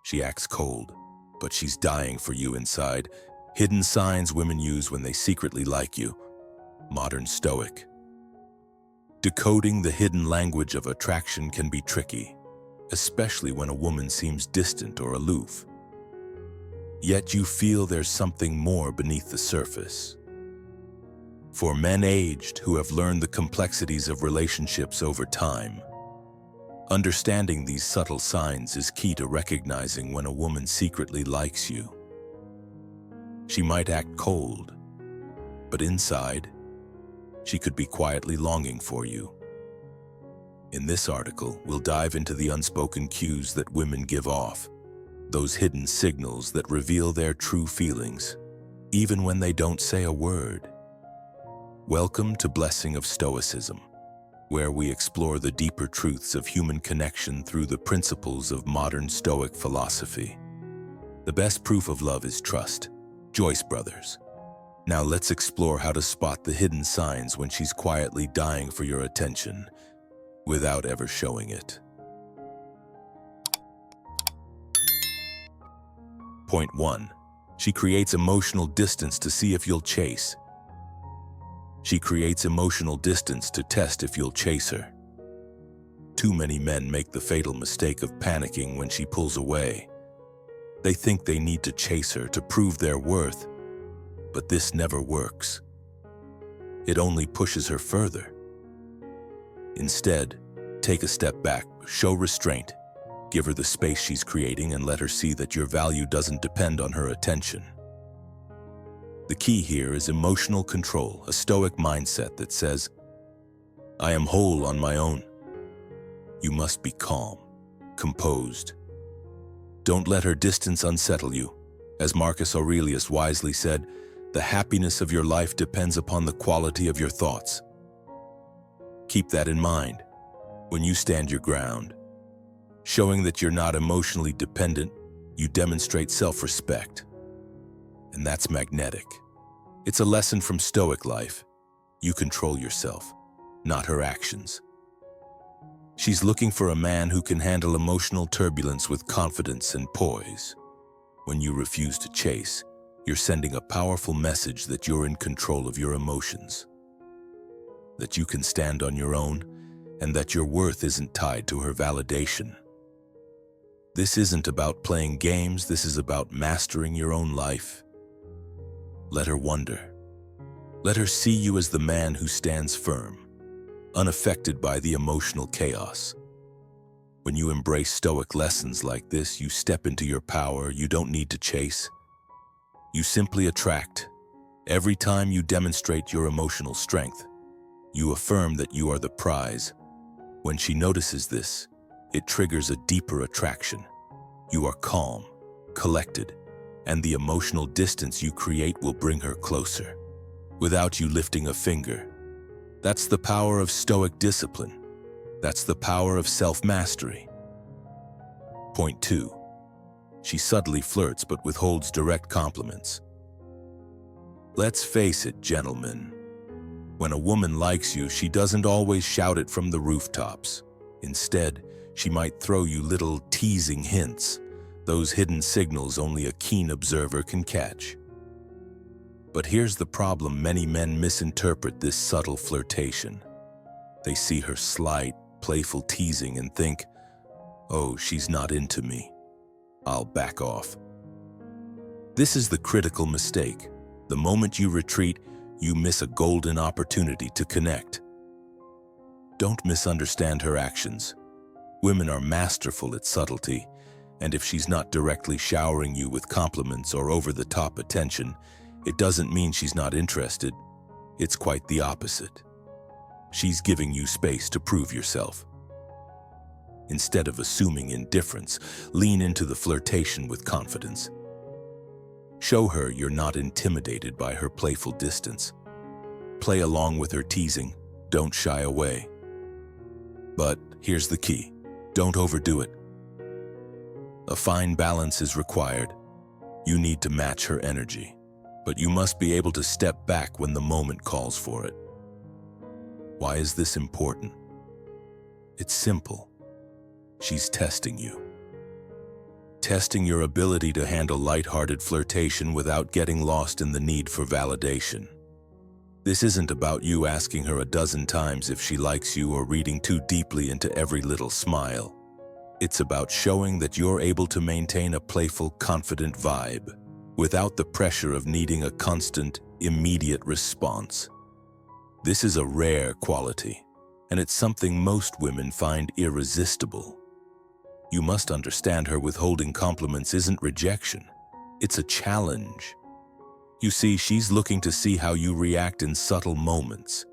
She acts cold, but she's dying for you inside. Hidden signs women use when they secretly like you. Modern Stoic. Decoding the hidden language of attraction can be tricky, especially when a woman seems distant or aloof. Yet you feel there's something more beneath the surface. For men aged who have learned the complexities of relationships over time, understanding these subtle signs is key to recognizing when a woman secretly likes you. She might act cold, but inside, she could be quietly longing for you. In this article, we'll dive into the unspoken cues that women give off, those hidden signals that reveal their true feelings, even when they don't say a word. Welcome to Blessing of Stoicism, where we explore the deeper truths of human connection through the principles of modern Stoic philosophy. The best proof of love is trust. Joyce Brothers. Now let's explore how to spot the hidden signs when she's quietly dying for your attention, without ever showing it. Point 1. She creates emotional distance to see if you'll chase. She creates emotional distance to test if you'll chase her. Too many men make the fatal mistake of panicking when she pulls away. They think they need to chase her to prove their worth, but this never works. It only pushes her further. Instead, take a step back, show restraint, give her the space she's creating, and let her see that your value doesn't depend on her attention. The key here is emotional control, a Stoic mindset that says, I am whole on my own. You must be calm, composed. Don't let her distance unsettle you. As Marcus Aurelius wisely said, the happiness of your life depends upon the quality of your thoughts. Keep that in mind when you stand your ground. Showing that you're not emotionally dependent, you demonstrate self-respect. And that's magnetic. It's a lesson from Stoic life. You control yourself, not her actions. She's looking for a man who can handle emotional turbulence with confidence and poise. When you refuse to chase, you're sending a powerful message that you're in control of your emotions, that you can stand on your own, and that your worth isn't tied to her validation. This isn't about playing games, this is about mastering your own life. Let her wonder. Let her see you as the man who stands firm, unaffected by the emotional chaos. When you embrace Stoic lessons like this, you step into your power. You don't need to chase. You simply attract. Every time you demonstrate your emotional strength, you affirm that you are the prize. When she notices this, it triggers a deeper attraction. You are calm, collected, and the emotional distance you create will bring her closer, without you lifting a finger. That's the power of Stoic discipline. That's the power of self-mastery. Point 2. She subtly flirts but withholds direct compliments. Let's face it, gentlemen. When a woman likes you, she doesn't always shout it from the rooftops. Instead, she might throw you little teasing hints, those hidden signals only a keen observer can catch. But here's the problem: many men misinterpret this subtle flirtation. They see her slight, playful teasing and think, oh, she's not into me. I'll back off. This is the critical mistake. The moment you retreat, you miss a golden opportunity to connect. Don't misunderstand her actions. Women are masterful at subtlety, and if she's not directly showering you with compliments or over-the-top attention, it doesn't mean she's not interested. It's quite the opposite. She's giving you space to prove yourself. Instead of assuming indifference, lean into the flirtation with confidence. Show her you're not intimidated by her playful distance. Play along with her teasing, don't shy away. But here's the key: don't overdo it. A fine balance is required. You need to match her energy, but you must be able to step back when the moment calls for it. Why is this important? It's simple. She's testing you. testing your ability to handle lighthearted flirtation without getting lost in the need for validation. This isn't about you asking her a dozen times if she likes you or reading too deeply into every little smile. It's about showing that you're able to maintain a playful, confident vibe without the pressure of needing a constant, immediate response. This is a rare quality, and it's something most women find irresistible. You must understand her withholding compliments isn't rejection. It's a challenge. You see, she's looking to see how you react in subtle moments.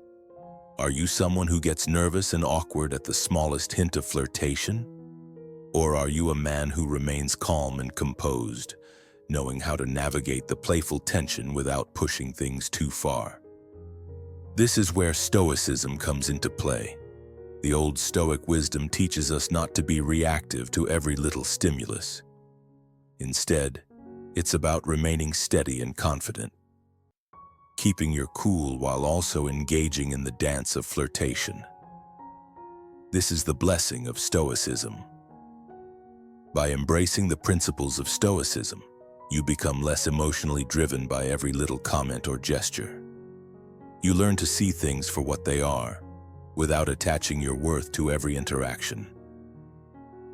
Are you someone who gets nervous and awkward at the smallest hint of flirtation? Or are you a man who remains calm and composed, knowing how to navigate the playful tension without pushing things too far? This is where Stoicism comes into play. The old Stoic wisdom teaches us not to be reactive to every little stimulus. Instead, it's about remaining steady and confident, keeping your cool while also engaging in the dance of flirtation. This is the blessing of Stoicism. By embracing the principles of Stoicism, you become less emotionally driven by every little comment or gesture. You learn to see things for what they are, without attaching your worth to every interaction.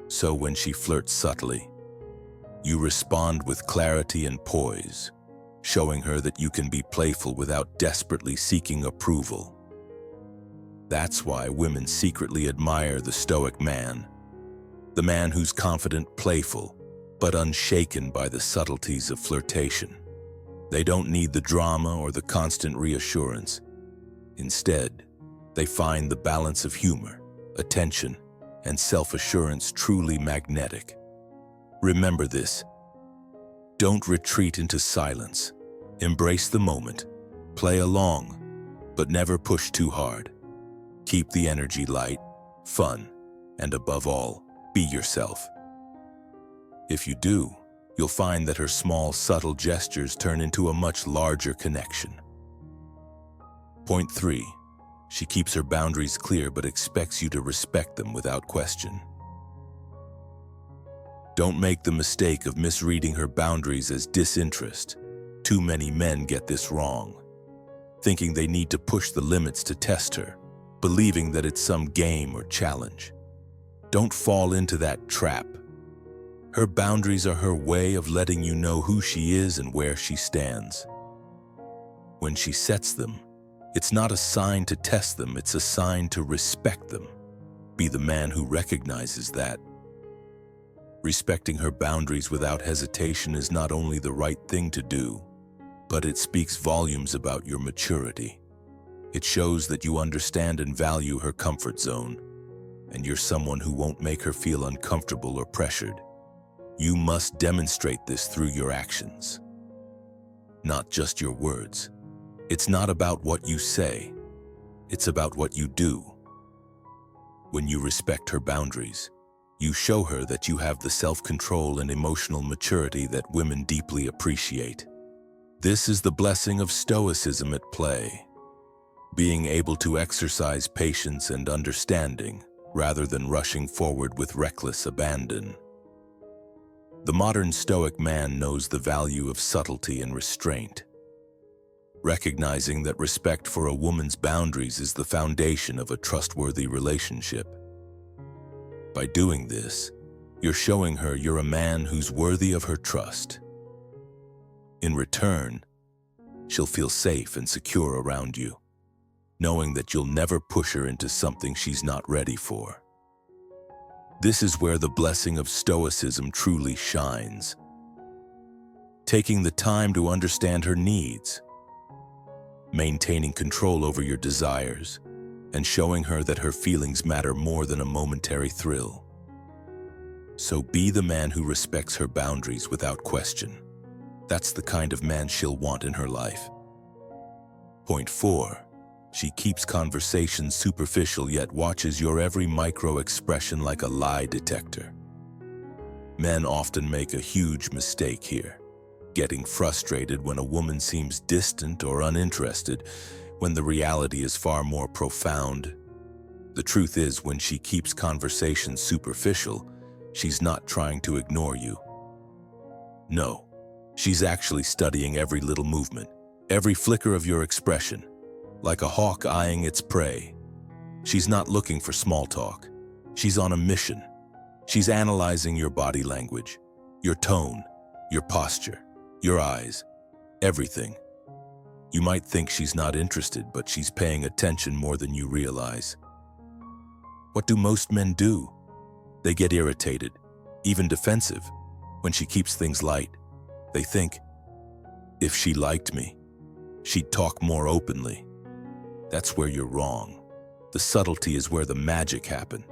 So when she flirts subtly, you respond with clarity and poise, showing her that you can be playful without desperately seeking approval. That's why women secretly admire the Stoic man, the man who's confident, playful, but unshaken by the subtleties of flirtation. They don't need the drama or the constant reassurance. Instead, they find the balance of humor, attention, and self-assurance truly magnetic. Remember this. Don't retreat into silence. Embrace the moment. Play along, but never push too hard. Keep the energy light, fun, and above all, be yourself. If you do, you'll find that her small, subtle gestures turn into a much larger connection. Point 3. She keeps her boundaries clear but expects you to respect them without question. Don't make the mistake of misreading her boundaries as disinterest. Too many men get this wrong, thinking they need to push the limits to test her, believing that it's some game or challenge. Don't fall into that trap. Her boundaries are her way of letting you know who she is and where she stands. When she sets them, it's not a sign to test them, it's a sign to respect them. Be the man who recognizes that. Respecting her boundaries without hesitation is not only the right thing to do, but it speaks volumes about your maturity. It shows that you understand and value her comfort zone, and you're someone who won't make her feel uncomfortable or pressured. You must demonstrate this through your actions, not just your words. It's not about what you say, it's about what you do. When you respect her boundaries, you show her that you have the self-control and emotional maturity that women deeply appreciate. This is the blessing of Stoicism at play, being able to exercise patience and understanding rather than rushing forward with reckless abandon. The modern Stoic man knows the value of subtlety and restraint, recognizing that respect for a woman's boundaries is the foundation of a trustworthy relationship. By doing this, you're showing her you're a man who's worthy of her trust. In return, she'll feel safe and secure around you, knowing that you'll never push her into something she's not ready for. This is where the blessing of Stoicism truly shines. Taking the time to understand her needs, maintaining control over your desires, and showing her that her feelings matter more than a momentary thrill. So be the man who respects her boundaries without question. That's the kind of man she'll want in her life. Point 4. She keeps conversations superficial yet watches your every micro-expression like a lie detector. Men often make a huge mistake here, getting frustrated when a woman seems distant or uninterested, when the reality is far more profound. The truth is, when she keeps conversations superficial, she's not trying to ignore you. No, she's actually studying every little movement, every flicker of your expression, like a hawk eyeing its prey. She's not looking for small talk. She's on a mission. She's analyzing your body language, your tone, your posture, your eyes, everything. You might think she's not interested, but she's paying attention more than you realize. What do most men do? They get irritated, even defensive, when she keeps things light. They think, if she liked me, she'd talk more openly. That's where you're wrong. The subtlety is where the magic happens.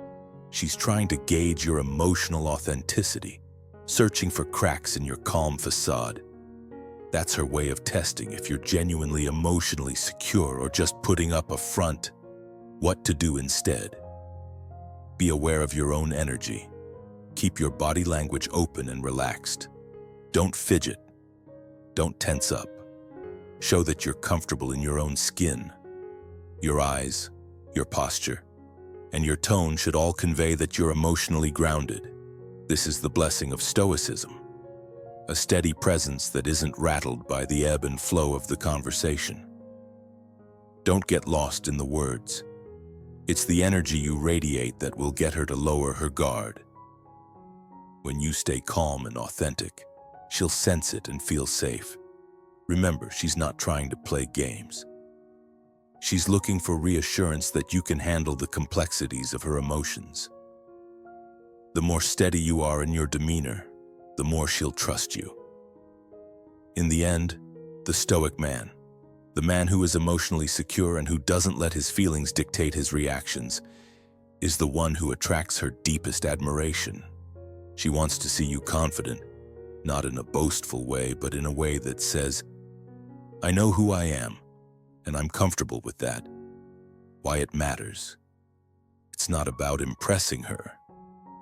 She's trying to gauge your emotional authenticity, searching for cracks in your calm facade. That's her way of testing if you're genuinely emotionally secure or just putting up a front. What to do instead? Be aware of your own energy. Keep your body language open and relaxed. Don't fidget. Don't tense up. Show that you're comfortable in your own skin. Your eyes, your posture, and your tone should all convey that you're emotionally grounded. This is the blessing of Stoicism, a steady presence that isn't rattled by the ebb and flow of the conversation. Don't get lost in the words. It's the energy you radiate that will get her to lower her guard. When you stay calm and authentic, she'll sense it and feel safe. Remember, she's not trying to play games. She's looking for reassurance that you can handle the complexities of her emotions. The more steady you are in your demeanor, the more she'll trust you. In the end, the Stoic man, the man who is emotionally secure and who doesn't let his feelings dictate his reactions, is the one who attracts her deepest admiration. She wants to see you confident, not in a boastful way, but in a way that says, I know who I am, and I'm comfortable with that. Why it matters. It's not about impressing her.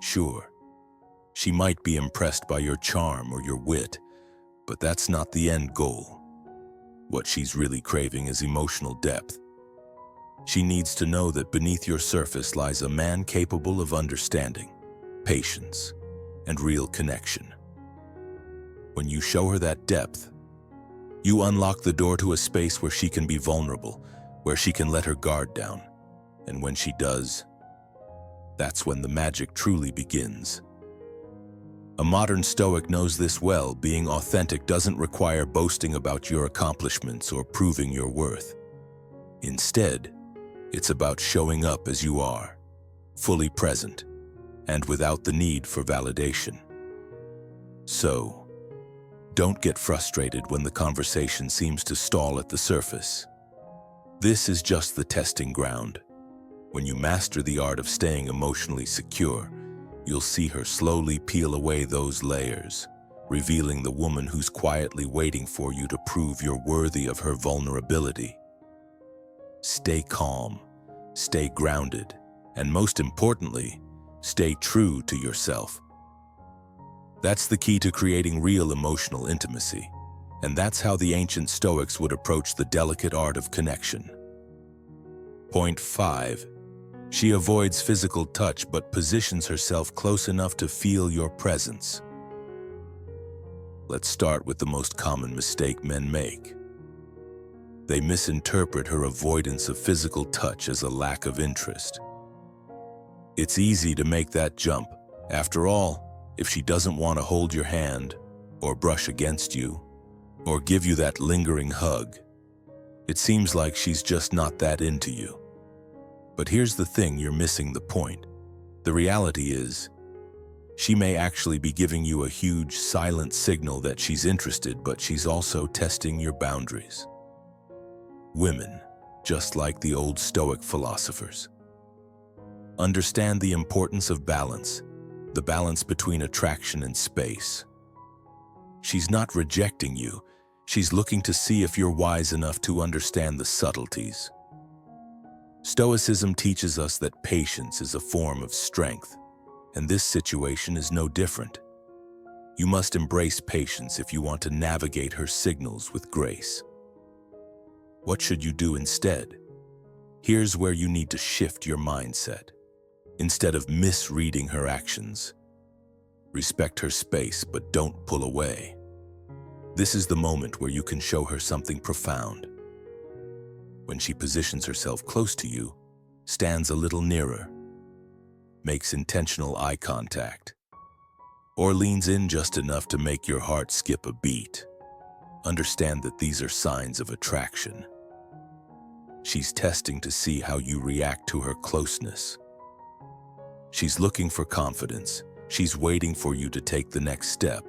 Sure, she might be impressed by your charm or your wit, but that's not the end goal. What she's really craving is emotional depth. She needs to know that beneath your surface lies a man capable of understanding, patience, and real connection. When you show her that depth, you unlock the door to a space where she can be vulnerable, where she can let her guard down. And when she does, that's when the magic truly begins. A modern Stoic knows this well. Being authentic doesn't require boasting about your accomplishments or proving your worth. Instead, it's about showing up as you are, fully present, and without the need for validation. So, don't get frustrated when the conversation seems to stall at the surface. This is just the testing ground. When you master the art of staying emotionally secure, you'll see her slowly peel away those layers, revealing the woman who's quietly waiting for you to prove you're worthy of her vulnerability. Stay calm, stay grounded, and most importantly, stay true to yourself. That's the key to creating real emotional intimacy, and that's how the ancient Stoics would approach the delicate art of connection. Point 5. She avoids physical touch but positions herself close enough to feel your presence. Let's start with the most common mistake men make. They misinterpret her avoidance of physical touch as a lack of interest. It's easy to make that jump. After all, if she doesn't want to hold your hand, or brush against you, or give you that lingering hug, it seems like she's just not that into you. But here's the thing, you're missing the point. The reality is, she may actually be giving you a huge silent signal that she's interested, but she's also testing your boundaries. Women, just like the old Stoic philosophers, understand the importance of balance, the balance between attraction and space. She's not rejecting you, she's looking to see if you're wise enough to understand the subtleties. Stoicism teaches us that patience is a form of strength, and this situation is no different. You must embrace patience if you want to navigate her signals with grace. What should you do instead? Here's where you need to shift your mindset. Instead of misreading her actions, respect her space but don't pull away. This is the moment where you can show her something profound. When she positions herself close to you, stands a little nearer, makes intentional eye contact, or leans in just enough to make your heart skip a beat. Understand that these are signs of attraction. She's testing to see how you react to her closeness. She's looking for confidence. She's waiting for you to take the next step.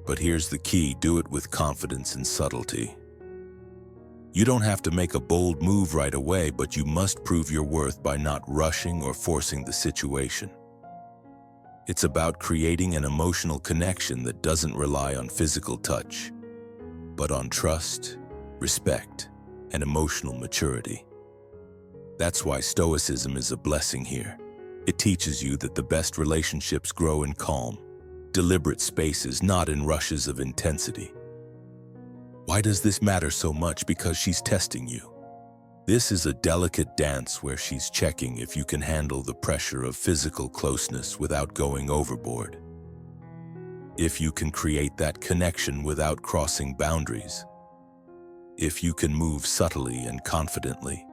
But here's the key: do it with confidence and subtlety. You don't have to make a bold move right away, but you must prove your worth by not rushing or forcing the situation. It's about creating an emotional connection that doesn't rely on physical touch, but on trust, respect, and emotional maturity. That's why Stoicism is a blessing here. It teaches you that the best relationships grow in calm, deliberate spaces, not in rushes of intensity. Why does this matter so much? Because she's testing you. This is a delicate dance where she's checking if you can handle the pressure of physical closeness without going overboard. If you can create that connection without crossing boundaries. If you can move subtly and confidently.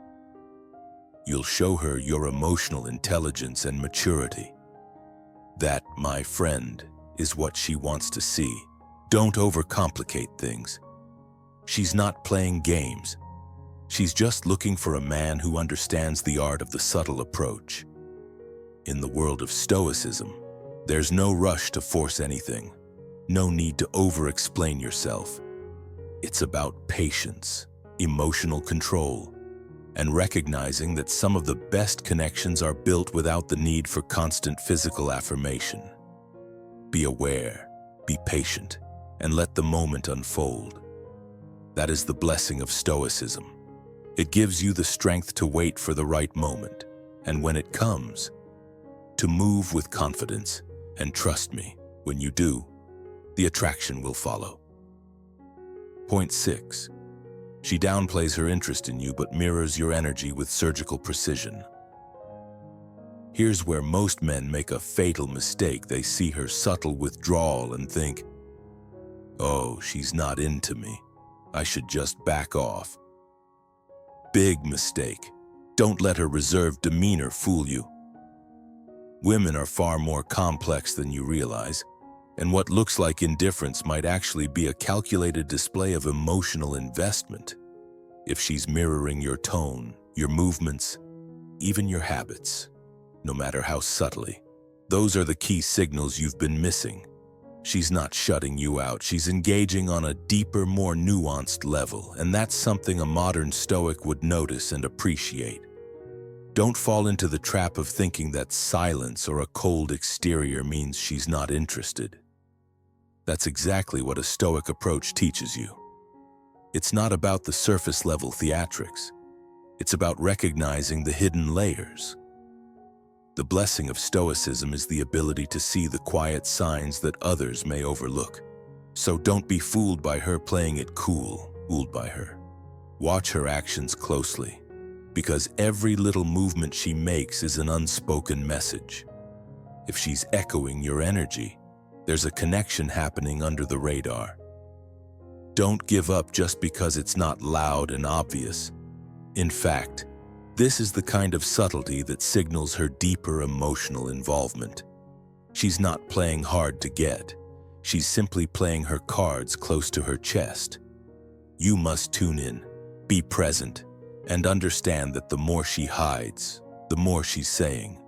You'll show her your emotional intelligence and maturity. That, my friend, is what she wants to see. Don't overcomplicate things. She's not playing games. She's just looking for a man who understands the art of the subtle approach. In the world of Stoicism, there's no rush to force anything. No need to over-explain yourself. It's about patience, emotional control, and recognizing that some of the best connections are built without the need for constant physical affirmation. Be aware, be patient, and let the moment unfold. That is the blessing of Stoicism. It gives you the strength to wait for the right moment, and when it comes, to move with confidence. And trust me, when you do, the attraction will follow. Point 6. She downplays her interest in you but mirrors your energy with surgical precision. Here's where most men make a fatal mistake. They see her subtle withdrawal and think, "Oh, she's not into me. I should just back off." Big mistake. Don't let her reserved demeanor fool you. Women are far more complex than you realize, and what looks like indifference might actually be a calculated display of emotional investment. If she's mirroring your tone, your movements, even your habits, no matter how subtly, those are the key signals you've been missing. She's not shutting you out, she's engaging on a deeper, more nuanced level, and that's something a modern Stoic would notice and appreciate. Don't fall into the trap of thinking that silence or a cold exterior means she's not interested. That's exactly what a Stoic approach teaches you. It's not about the surface-level theatrics. It's about recognizing the hidden layers. The blessing of Stoicism is the ability to see the quiet signs that others may overlook. So don't be fooled by her playing it cool, fooled by her. Watch her actions closely, because every little movement she makes is an unspoken message. If she's echoing your energy, there's a connection happening under the radar. Don't give up just because it's not loud and obvious. In fact, this is the kind of subtlety that signals her deeper emotional involvement. She's not playing hard to get. She's simply playing her cards close to her chest. You must tune in, be present, and understand that the more she hides, the more she's saying.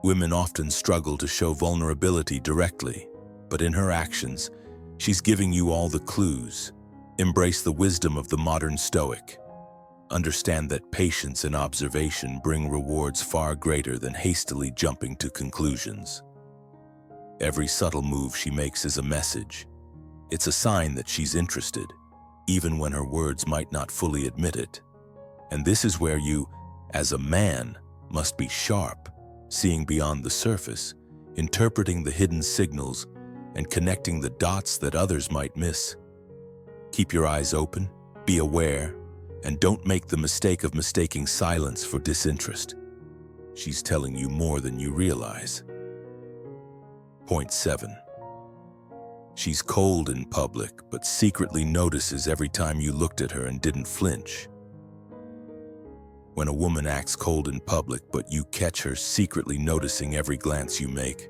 Women often struggle to show vulnerability directly, but in her actions, she's giving you all the clues. Embrace the wisdom of the modern Stoic. Understand that patience and observation bring rewards far greater than hastily jumping to conclusions. Every subtle move she makes is a message. It's a sign that she's interested, even when her words might not fully admit it. And this is where you, as a man, must be sharp, seeing beyond the surface, interpreting the hidden signals, and connecting the dots that others might miss. Keep your eyes open, be aware, and don't make the mistake of mistaking silence for disinterest. She's telling you more than you realize. Point 7. She's cold in public, but secretly notices every time you looked at her and didn't flinch. When a woman acts cold in public, but you catch her secretly noticing every glance you make,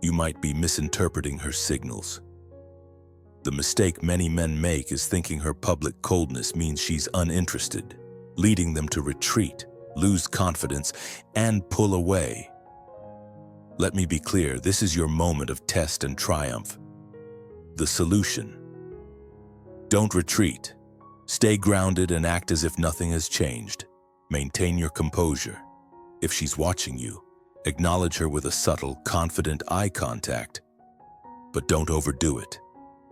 you might be misinterpreting her signals. The mistake many men make is thinking her public coldness means she's uninterested, leading them to retreat, lose confidence, and pull away. Let me be clear, this is your moment of test and triumph. The solution: don't retreat. Stay grounded and act as if nothing has changed. Maintain your composure. If she's watching you, acknowledge her with a subtle, confident eye contact. But don't overdo it.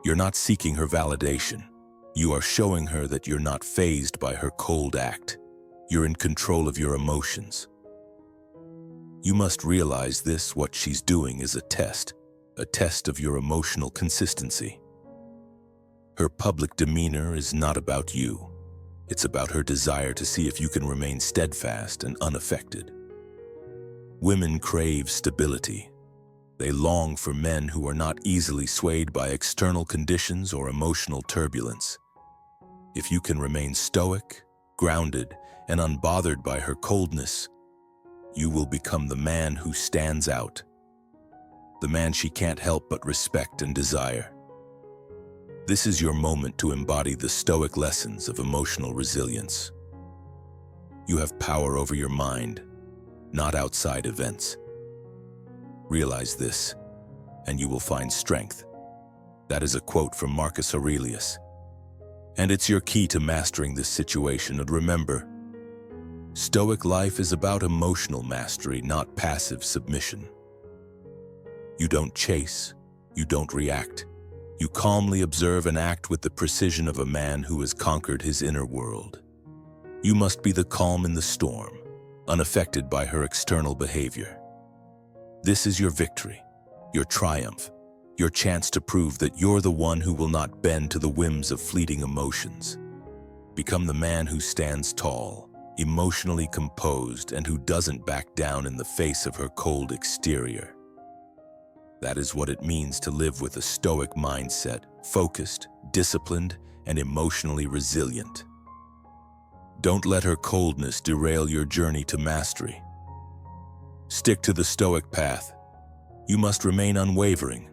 You're not seeking her validation. You are showing her that you're not fazed by her cold act. You're in control of your emotions. You must realize this: what she's doing is a test of your emotional consistency. Her public demeanor is not about you. It's about her desire to see if you can remain steadfast and unaffected. Women crave stability. They long for men who are not easily swayed by external conditions or emotional turbulence. If you can remain stoic, grounded, and unbothered by her coldness, you will become the man who stands out, the man she can't help but respect and desire. This is your moment to embody the Stoic lessons of emotional resilience. You have power over your mind, not outside events. Realize this, and you will find strength. That is a quote from Marcus Aurelius. And it's your key to mastering this situation. And remember, Stoic life is about emotional mastery, not passive submission. You don't chase, you don't react. You calmly observe and act with the precision of a man who has conquered his inner world. You must be the calm in the storm, unaffected by her external behavior. This is your victory, your triumph, your chance to prove that you're the one who will not bend to the whims of fleeting emotions. Become the man who stands tall, emotionally composed, and who doesn't back down in the face of her cold exterior. That is what it means to live with a Stoic mindset, focused, disciplined, and emotionally resilient. Don't let her coldness derail your journey to mastery. Stick to the Stoic path. You must remain unwavering.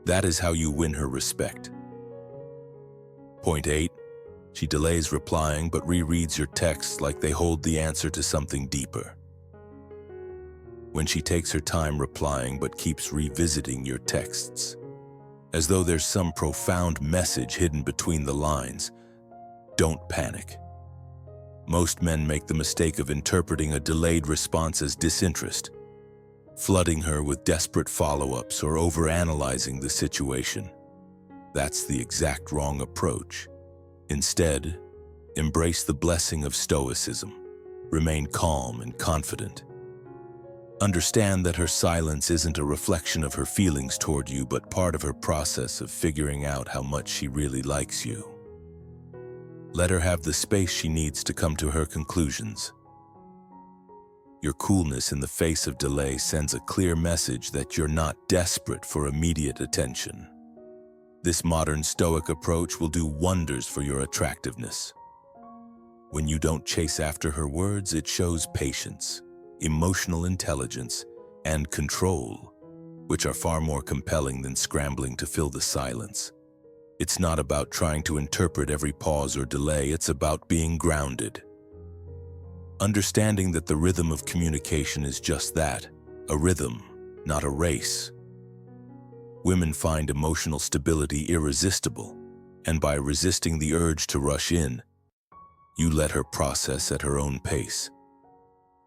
That is how you win her respect. Point 8. She delays replying but rereads your texts like they hold the answer to something deeper. When she takes her time replying but keeps revisiting your texts, as though there's some profound message hidden between the lines, don't panic. Most men make the mistake of interpreting a delayed response as disinterest, flooding her with desperate follow-ups or overanalyzing the situation. That's the exact wrong approach. Instead, embrace the blessing of Stoicism. Remain calm and confident. Understand that her silence isn't a reflection of her feelings toward you, but part of her process of figuring out how much she really likes you. Let her have the space she needs to come to her conclusions. Your coolness in the face of delay sends a clear message that you're not desperate for immediate attention. This modern Stoic approach will do wonders for your attractiveness. When you don't chase after her words, it shows patience, emotional intelligence, and control, which are far more compelling than scrambling to fill the silence. It's not about trying to interpret every pause or delay, it's about being grounded. Understanding that the rhythm of communication is just that, a rhythm, not a race. Women find emotional stability irresistible, and by resisting the urge to rush in, you let her process at her own pace,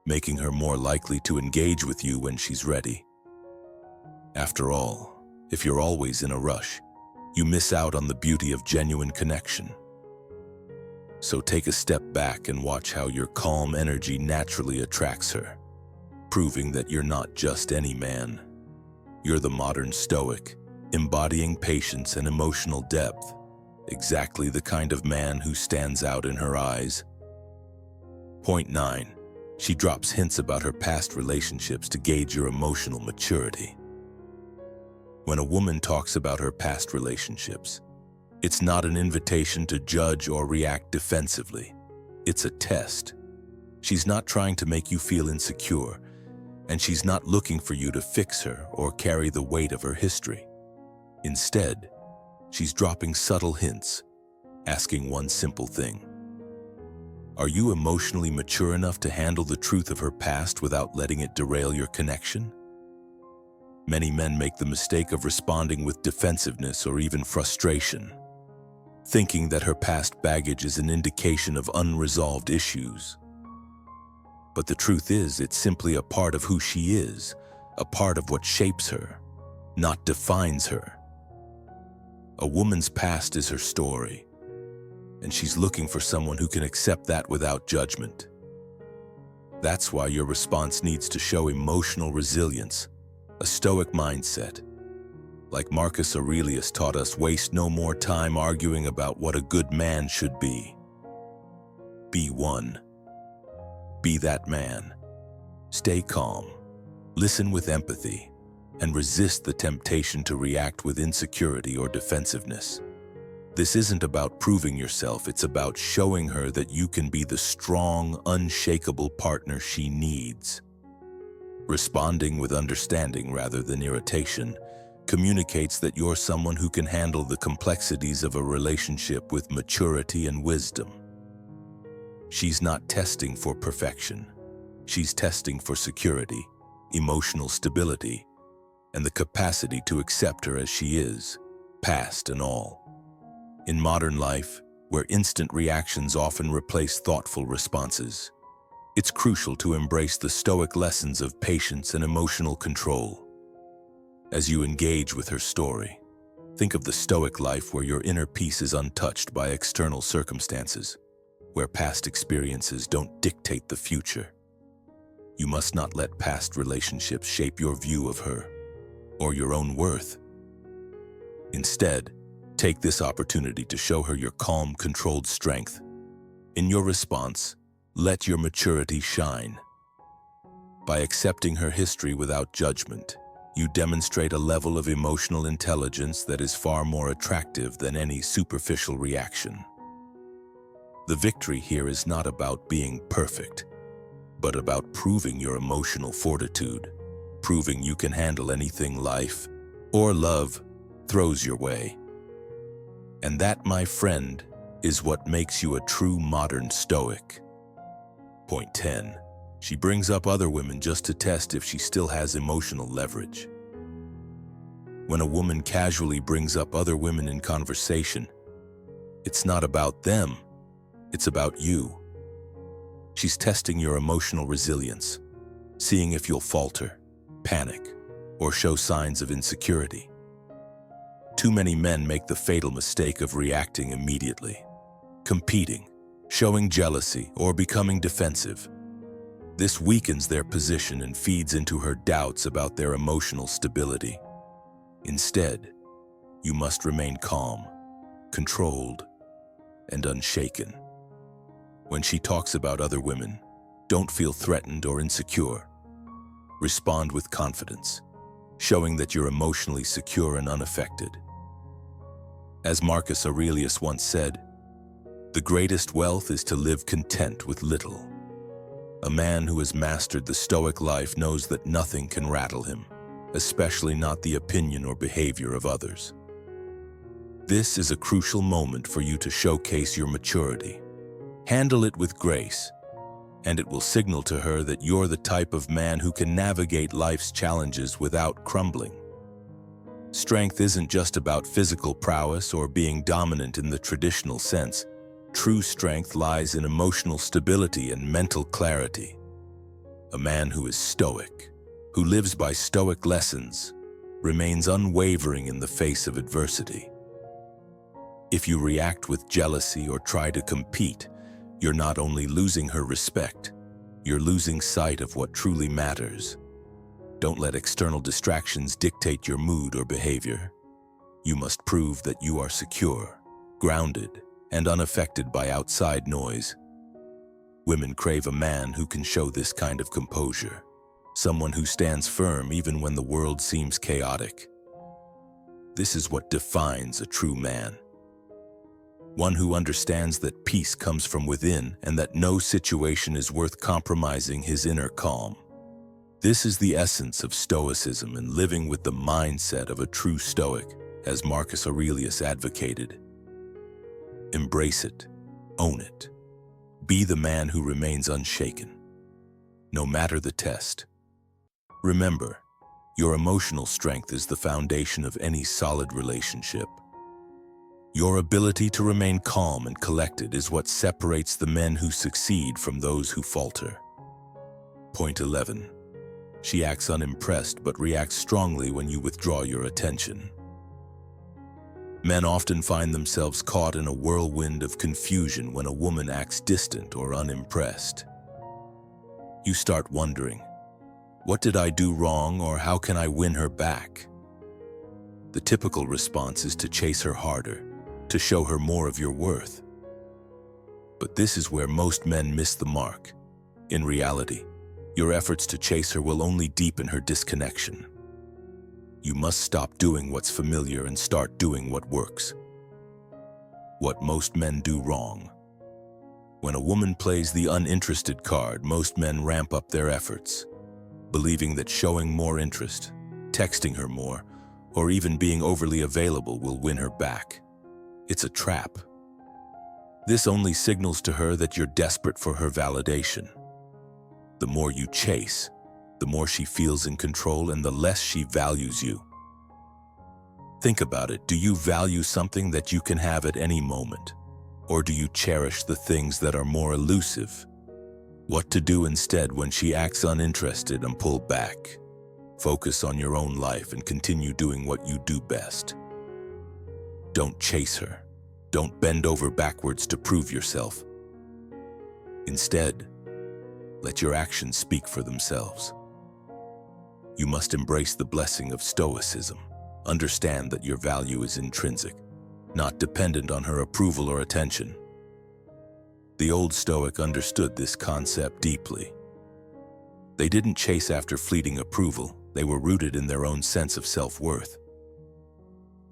making her more likely to engage with you when she's ready. After all, if you're always in a rush, you miss out on the beauty of genuine connection. So take a step back and watch how your calm energy naturally attracts her, proving that you're not just any man. You're the modern Stoic, embodying patience and emotional depth, exactly the kind of man who stands out in her eyes. Point 9. She drops hints about her past relationships to gauge your emotional maturity. When a woman talks about her past relationships, it's not an invitation to judge or react defensively. It's a test. She's not trying to make you feel insecure, and she's not looking for you to fix her or carry the weight of her history. Instead, she's dropping subtle hints, asking one simple thing. Are you emotionally mature enough to handle the truth of her past without letting it derail your connection? Many men make the mistake of responding with defensiveness or even frustration, thinking that her past baggage is an indication of unresolved issues. But the truth is, it's simply a part of who she is, a part of what shapes her, not defines her. A woman's past is her story, and she's looking for someone who can accept that without judgment. That's why your response needs to show emotional resilience, a Stoic mindset. Like Marcus Aurelius taught us, waste no more time arguing about what a good man should be. Be one. Be that man. Stay calm, listen with empathy, and resist the temptation to react with insecurity or defensiveness. This isn't about proving yourself, it's about showing her that you can be the strong, unshakable partner she needs. Responding with understanding rather than irritation communicates that you're someone who can handle the complexities of a relationship with maturity and wisdom. She's not testing for perfection. She's testing for security, emotional stability, and the capacity to accept her as she is, past and all. In modern life, where instant reactions often replace thoughtful responses, it's crucial to embrace the Stoic lessons of patience and emotional control. As you engage with her story, think of the Stoic life where your inner peace is untouched by external circumstances, where past experiences don't dictate the future. You must not let past relationships shape your view of her or your own worth. Instead, take this opportunity to show her your calm, controlled strength. In your response, let your maturity shine. By accepting her history without judgment, you demonstrate a level of emotional intelligence that is far more attractive than any superficial reaction. The victory here is not about being perfect, but about proving your emotional fortitude, proving you can handle anything life or love throws your way. And that, my friend, is what makes you a true modern Stoic. Point 10. She brings up other women just to test if she still has emotional leverage. When a woman casually brings up other women in conversation, it's not about them, it's about you. She's testing your emotional resilience, seeing if you'll falter, panic, or show signs of insecurity. Too many men make the fatal mistake of reacting immediately, competing, showing jealousy, or becoming defensive. This weakens their position and feeds into her doubts about their emotional stability. Instead, you must remain calm, controlled, and unshaken. When she talks about other women, don't feel threatened or insecure. Respond with confidence, showing that you're emotionally secure and unaffected. As Marcus Aurelius once said, "The greatest wealth is to live content with little." A man who has mastered the Stoic life knows that nothing can rattle him, especially not the opinion or behavior of others. This is a crucial moment for you to showcase your maturity. Handle it with grace, and it will signal to her that you're the type of man who can navigate life's challenges without crumbling. Strength isn't just about physical prowess or being dominant in the traditional sense. True strength lies in emotional stability and mental clarity. A man who is stoic, who lives by Stoic lessons, remains unwavering in the face of adversity. If you react with jealousy or try to compete, you're not only losing her respect, you're losing sight of what truly matters. Don't let external distractions dictate your mood or behavior. You must prove that you are secure, grounded, and unaffected by outside noise. Women crave a man who can show this kind of composure, someone who stands firm even when the world seems chaotic. This is what defines a true man. One who understands that peace comes from within and that no situation is worth compromising his inner calm. This is the essence of Stoicism and living with the mindset of a true Stoic, as Marcus Aurelius advocated. Embrace it, own it. Be the man who remains unshaken, no matter the test. Remember, your emotional strength is the foundation of any solid relationship. Your ability to remain calm and collected is what separates the men who succeed from those who falter. Point 11. She acts unimpressed but reacts strongly when you withdraw your attention. Men often find themselves caught in a whirlwind of confusion when a woman acts distant or unimpressed. You start wondering, what did I do wrong, or how can I win her back? The typical response is to chase her harder, to show her more of your worth. But this is where most men miss the mark. In reality, your efforts to chase her will only deepen her disconnection. You must stop doing what's familiar and start doing what works. What most men do wrong. When a woman plays the uninterested card, most men ramp up their efforts, believing that showing more interest, texting her more, or even being overly available will win her back. It's a trap. This only signals to her that you're desperate for her validation. The more you chase, the more she feels in control and the less she values you. Think about it. Do you value something that you can have at any moment? Or do you cherish the things that are more elusive? What to do instead when she acts uninterested and pull back? Focus on your own life and continue doing what you do best. Don't chase her. Don't bend over backwards to prove yourself. Instead, let your actions speak for themselves. You must embrace the blessing of Stoicism. Understand that your value is intrinsic, not dependent on her approval or attention. The old Stoic understood this concept deeply. They didn't chase after fleeting approval. They were rooted in their own sense of self-worth.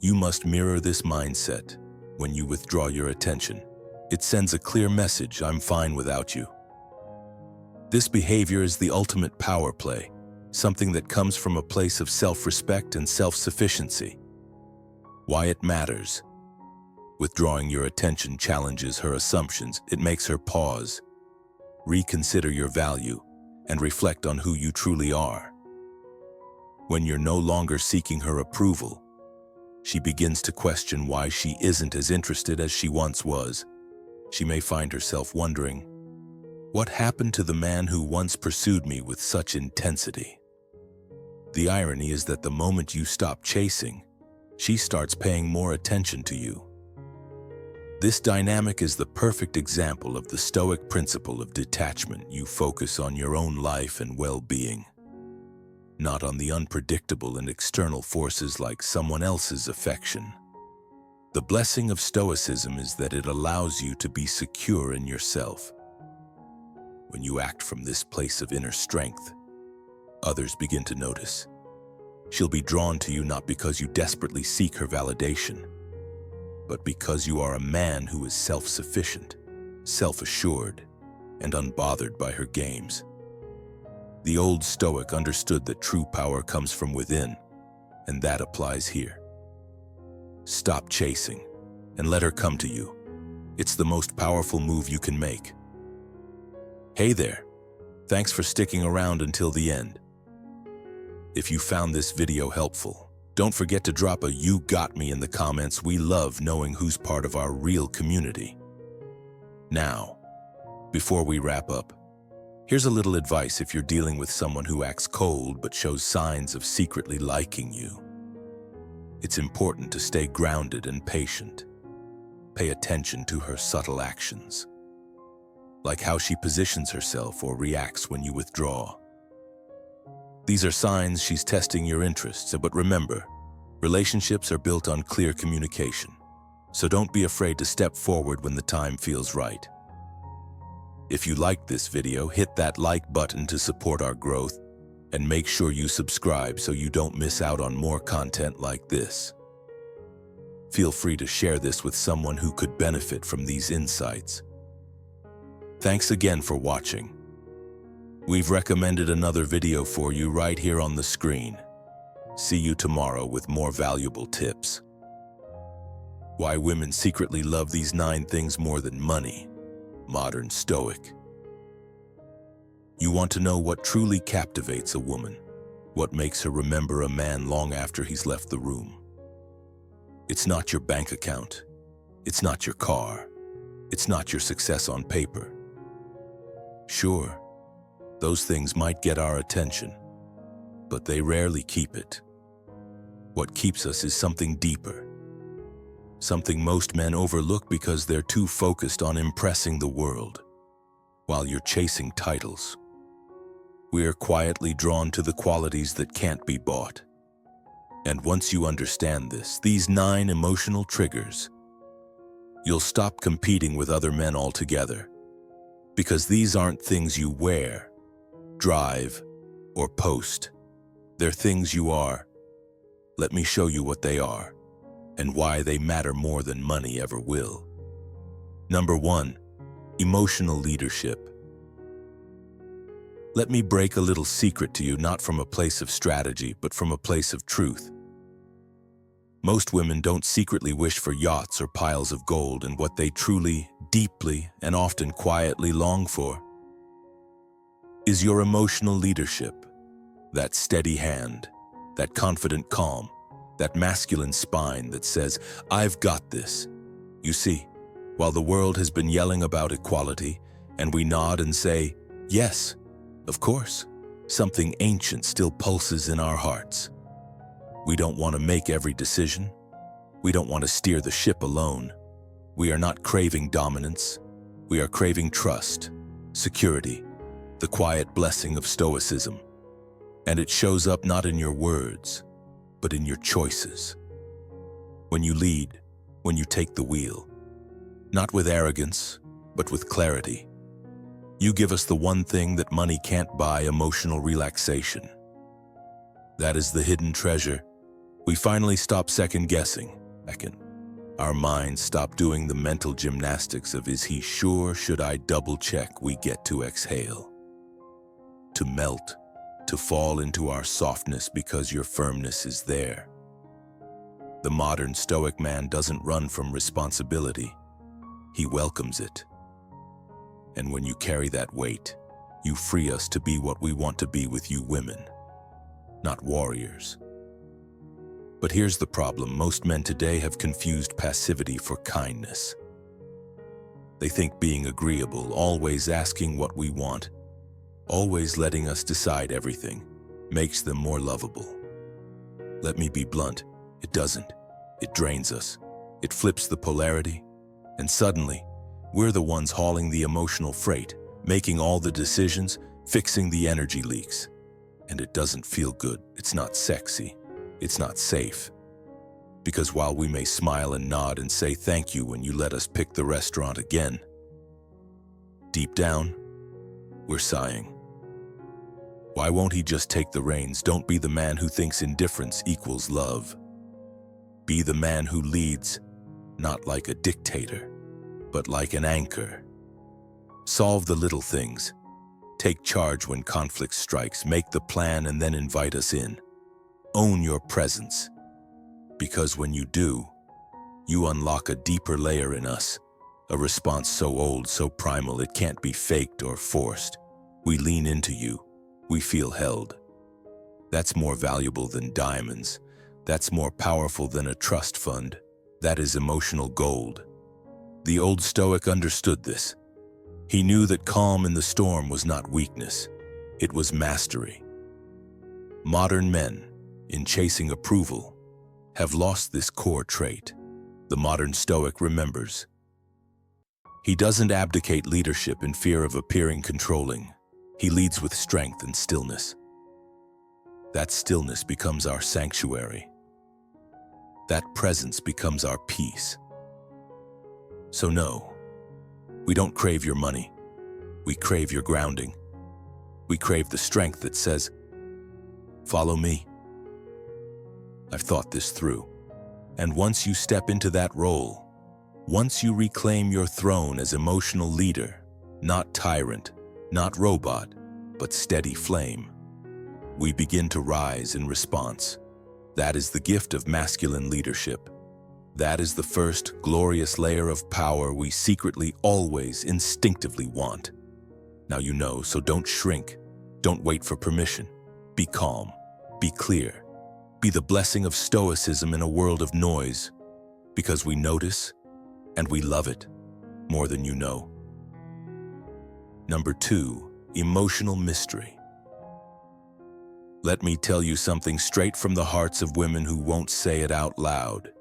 You must mirror this mindset when you withdraw your attention. It sends a clear message: I'm fine without you. This behavior is the ultimate power play, something that comes from a place of self-respect and self-sufficiency. Why it matters. Withdrawing your attention challenges her assumptions. It makes her pause, reconsider your value, and reflect on who you truly are. When you're no longer seeking her approval, she begins to question why she isn't as interested as she once was. She may find herself wondering, what happened to the man who once pursued me with such intensity? The irony is that the moment you stop chasing, she starts paying more attention to you. This dynamic is the perfect example of the Stoic principle of detachment. You focus on your own life and well-being, not on the unpredictable and external forces like someone else's affection. The blessing of Stoicism is that it allows you to be secure in yourself. When you act from this place of inner strength, others begin to notice. She'll be drawn to you not because you desperately seek her validation, but because you are a man who is self-sufficient, self-assured, and unbothered by her games. The old Stoic understood that true power comes from within, and that applies here. Stop chasing and let her come to you. It's the most powerful move you can make. Hey there, thanks for sticking around until the end. If you found this video helpful, don't forget to drop a "You got me" in the comments. We love knowing who's part of our real community. Now, before we wrap up, here's a little advice if you're dealing with someone who acts cold but shows signs of secretly liking you. It's important to stay grounded and patient. Pay attention to her subtle actions, like how she positions herself or reacts when you withdraw. These are signs she's testing your interests, but remember, relationships are built on clear communication, so don't be afraid to step forward when the time feels right. If you liked this video, hit that like button to support our growth, and make sure you subscribe so you don't miss out on more content like this. Feel free to share this with someone who could benefit from these insights. Thanks again for watching. We've recommended another video for you right here on the screen. See you tomorrow with more valuable tips. Why women secretly love these 9 things more than money. Modern Stoic. You want to know what truly captivates a woman? What makes her remember a man long after he's left the room? It's not your bank account. It's not your car. It's not your success on paper. Sure, those things might get our attention, but they rarely keep it. What keeps us is something deeper. Something most men overlook because they're too focused on impressing the world. While you're chasing titles, we are quietly drawn to the qualities that can't be bought. And once you understand this, these 9 emotional triggers, you'll stop competing with other men altogether. Because these aren't things you wear, drive, or post. They're things you are. Let me show you what they are, and why they matter more than money ever will. Number 1, emotional leadership. Let me break a little secret to you, not from a place of strategy, but from a place of truth. Most women don't secretly wish for yachts or piles of gold, and what they truly, deeply, and often quietly long for is your emotional leadership. That steady hand, that confident calm, that masculine spine that says, "I've got this." You see, while the world has been yelling about equality, and we nod and say, "Yes, of course," something ancient still pulses in our hearts. We don't want to make every decision. We don't want to steer the ship alone. We are not craving dominance. We are craving trust, security, the quiet blessing of Stoicism. And it shows up not in your words, but in your choices. When you lead, when you take the wheel, not with arrogance, but with clarity. You give us the one thing that money can't buy: emotional relaxation. That is the hidden treasure. We finally stop second-guessing. Our minds stop doing the mental gymnastics of "is he sure? Should I double-check?" We get to exhale, to melt, to fall into our softness because your firmness is there. The modern Stoic man doesn't run from responsibility. He welcomes it. And when you carry that weight, you free us to be what we want to be with you women, not warriors. But here's the problem: most men today have confused passivity for kindness. They think being agreeable, always asking what we want, always letting us decide everything, makes them more lovable. Let me be blunt, it doesn't. It drains us. It flips the polarity, and suddenly, we're the ones hauling the emotional freight, making all the decisions, fixing the energy leaks. And it doesn't feel good. It's not sexy. It's not safe. Because while we may smile and nod and say thank you when you let us pick the restaurant again, deep down, we're sighing. Why won't he just take the reins? Don't be the man who thinks indifference equals love. Be the man who leads, not like a dictator, but like an anchor. Solve the little things. Take charge when conflict strikes. Make the plan and then invite us in. Own your presence. Because when you do, you unlock a deeper layer in us, a response so old, so primal, it can't be faked or forced. We lean into you. We feel held. That's more valuable than diamonds. That's more powerful than a trust fund. That is emotional gold. The old Stoic understood this. He knew that calm in the storm was not weakness. It was mastery. Modern men, in chasing approval, have lost this core trait. The modern Stoic remembers. He doesn't abdicate leadership in fear of appearing controlling. He leads with strength and stillness. That stillness becomes our sanctuary. That presence becomes our peace. So no, we don't crave your money. We crave your grounding. We crave the strength that says, "Follow me. I've thought this through. And once you step into that role, once you reclaim your throne as emotional leader, not tyrant, not robot, but steady flame, we begin to rise in response. That is the gift of masculine leadership. That is the first glorious layer of power we secretly always instinctively want. Now you know, so don't shrink. Don't wait for permission. Be calm. Be clear. Be the blessing of Stoicism in a world of noise, because we notice and we love it more than you know. Number 2, emotional mystery. Let me tell you something straight from the hearts of women who won't say it out loud,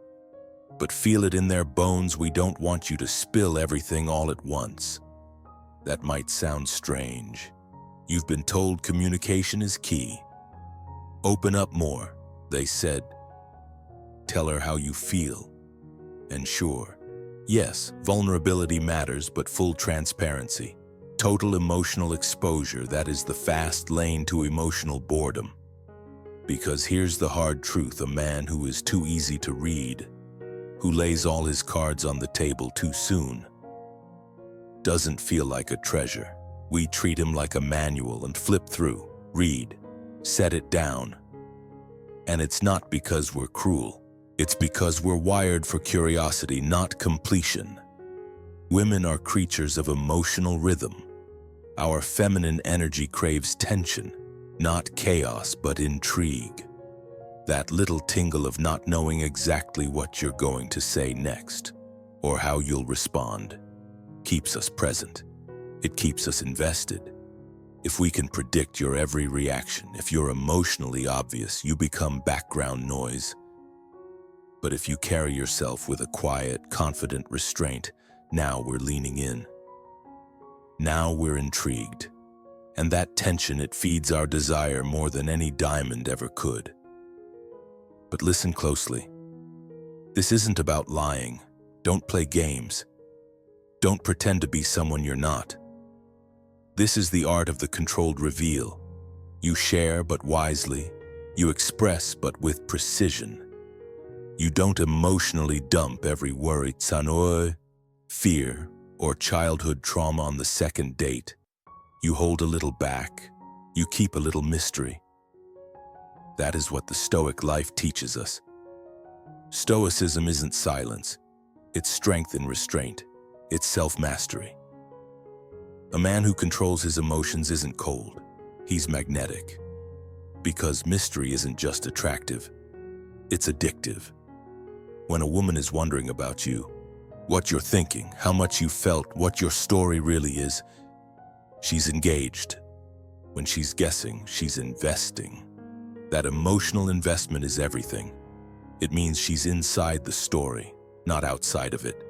but feel it in their bones. We don't want you to spill everything all at once. That might sound strange. You've been told communication is key. Open up more, they said. Tell her how you feel. And sure, yes, vulnerability matters, but full transparency, total emotional exposure, that is the fast lane to emotional boredom. Because here's the hard truth: a man who is too easy to read, who lays all his cards on the table too soon, doesn't feel like a treasure. We treat him like a manual and flip through, read, set it down. And it's not because we're cruel. It's because we're wired for curiosity, not completion. Women are creatures of emotional rhythm. Our feminine energy craves tension, not chaos, but intrigue. That little tingle of not knowing exactly what you're going to say next, or how you'll respond, keeps us present. It keeps us invested. If we can predict your every reaction, if you're emotionally obvious, you become background noise. But if you carry yourself with a quiet, confident restraint, now we're leaning in. Now we're intrigued. And that tension, it feeds our desire more than any diamond ever could. But listen closely. This isn't about lying. Don't play games. Don't pretend to be someone you're not. This is the art of the controlled reveal. You share, but wisely. You express, but with precision. You don't emotionally dump every worry, tsanoi, fear, or childhood trauma on the second date. You hold a little back. You keep a little mystery. That is what the Stoic life teaches us. Stoicism isn't silence. It's strength in restraint. It's self-mastery. A man who controls his emotions isn't cold. He's magnetic. Because mystery isn't just attractive. It's addictive. When a woman is wondering about you, what you're thinking, how much you felt, what your story really is, she's engaged. When she's guessing, she's investing. That emotional investment is everything. It means she's inside the story, not outside of it.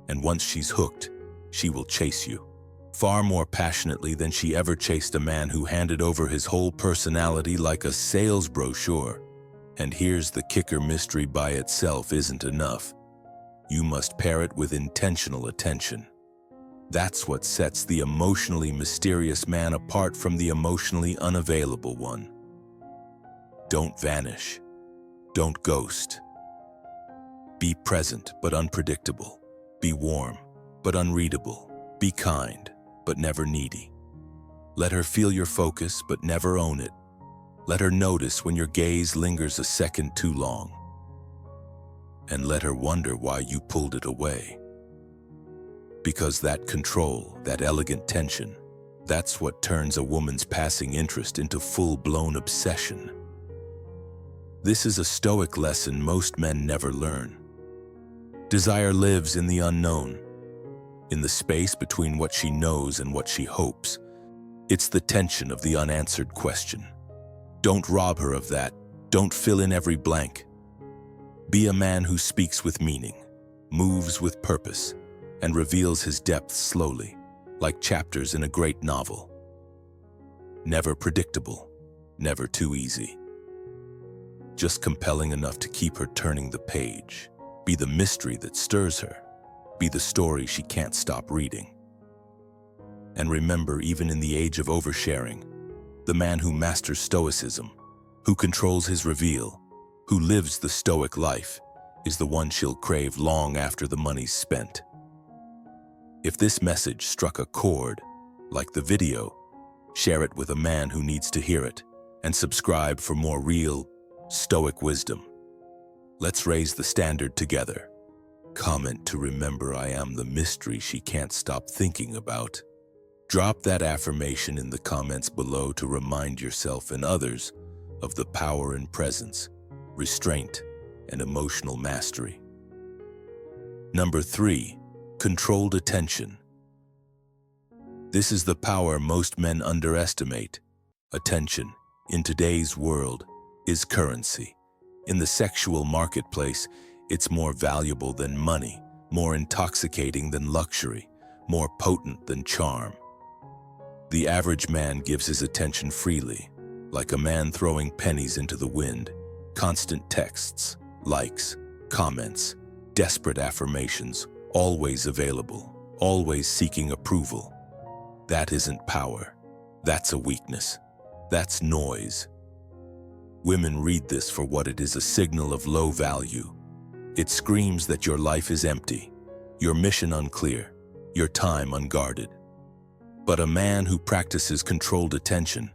And once she's hooked, she will chase you, far more passionately than she ever chased a man who handed over his whole personality like a sales brochure. And here's the kicker: mystery by itself isn't enough. You must pair it with intentional attention. That's what sets the emotionally mysterious man apart from the emotionally unavailable one. Don't vanish. Don't ghost. Be present but unpredictable. Be warm but unreadable. Be kind but never needy. Let her feel your focus but never own it. Let her notice when your gaze lingers a second too long. And let her wonder why you pulled it away. Because that control, that elegant tension, that's what turns a woman's passing interest into full-blown obsession. This is a Stoic lesson most men never learn. Desire lives in the unknown, in the space between what she knows and what she hopes. It's the tension of the unanswered question. Don't rob her of that. Don't fill in every blank. Be a man who speaks with meaning, moves with purpose, and reveals his depth slowly, like chapters in a great novel. Never predictable, never too easy. Just compelling enough to keep her turning the page. Be the mystery that stirs her. Be the story she can't stop reading. And remember, even in the age of oversharing, the man who masters Stoicism, who controls his reveal, who lives the Stoic life, is the one she'll crave long after the money's spent. If this message struck a chord, like the video, share it with a man who needs to hear it, and subscribe for more real, Stoic wisdom. Let's raise the standard together. Comment to remember I am the mystery she can't stop thinking about. Drop that affirmation in the comments below to remind yourself and others of the power and presence, restraint, and emotional mastery. Number 3, controlled attention. This is the power most men underestimate. Attention, in today's world, is currency. In the sexual marketplace, it's more valuable than money, more intoxicating than luxury, more potent than charm. The average man gives his attention freely, like a man throwing pennies into the wind. Constant texts, likes, comments, desperate affirmations, always available, always seeking approval. That isn't power. That's a weakness. That's noise. Women read this for what it is: a signal of low value. It screams that your life is empty, your mission unclear, your time unguarded. But a man who practices controlled attention,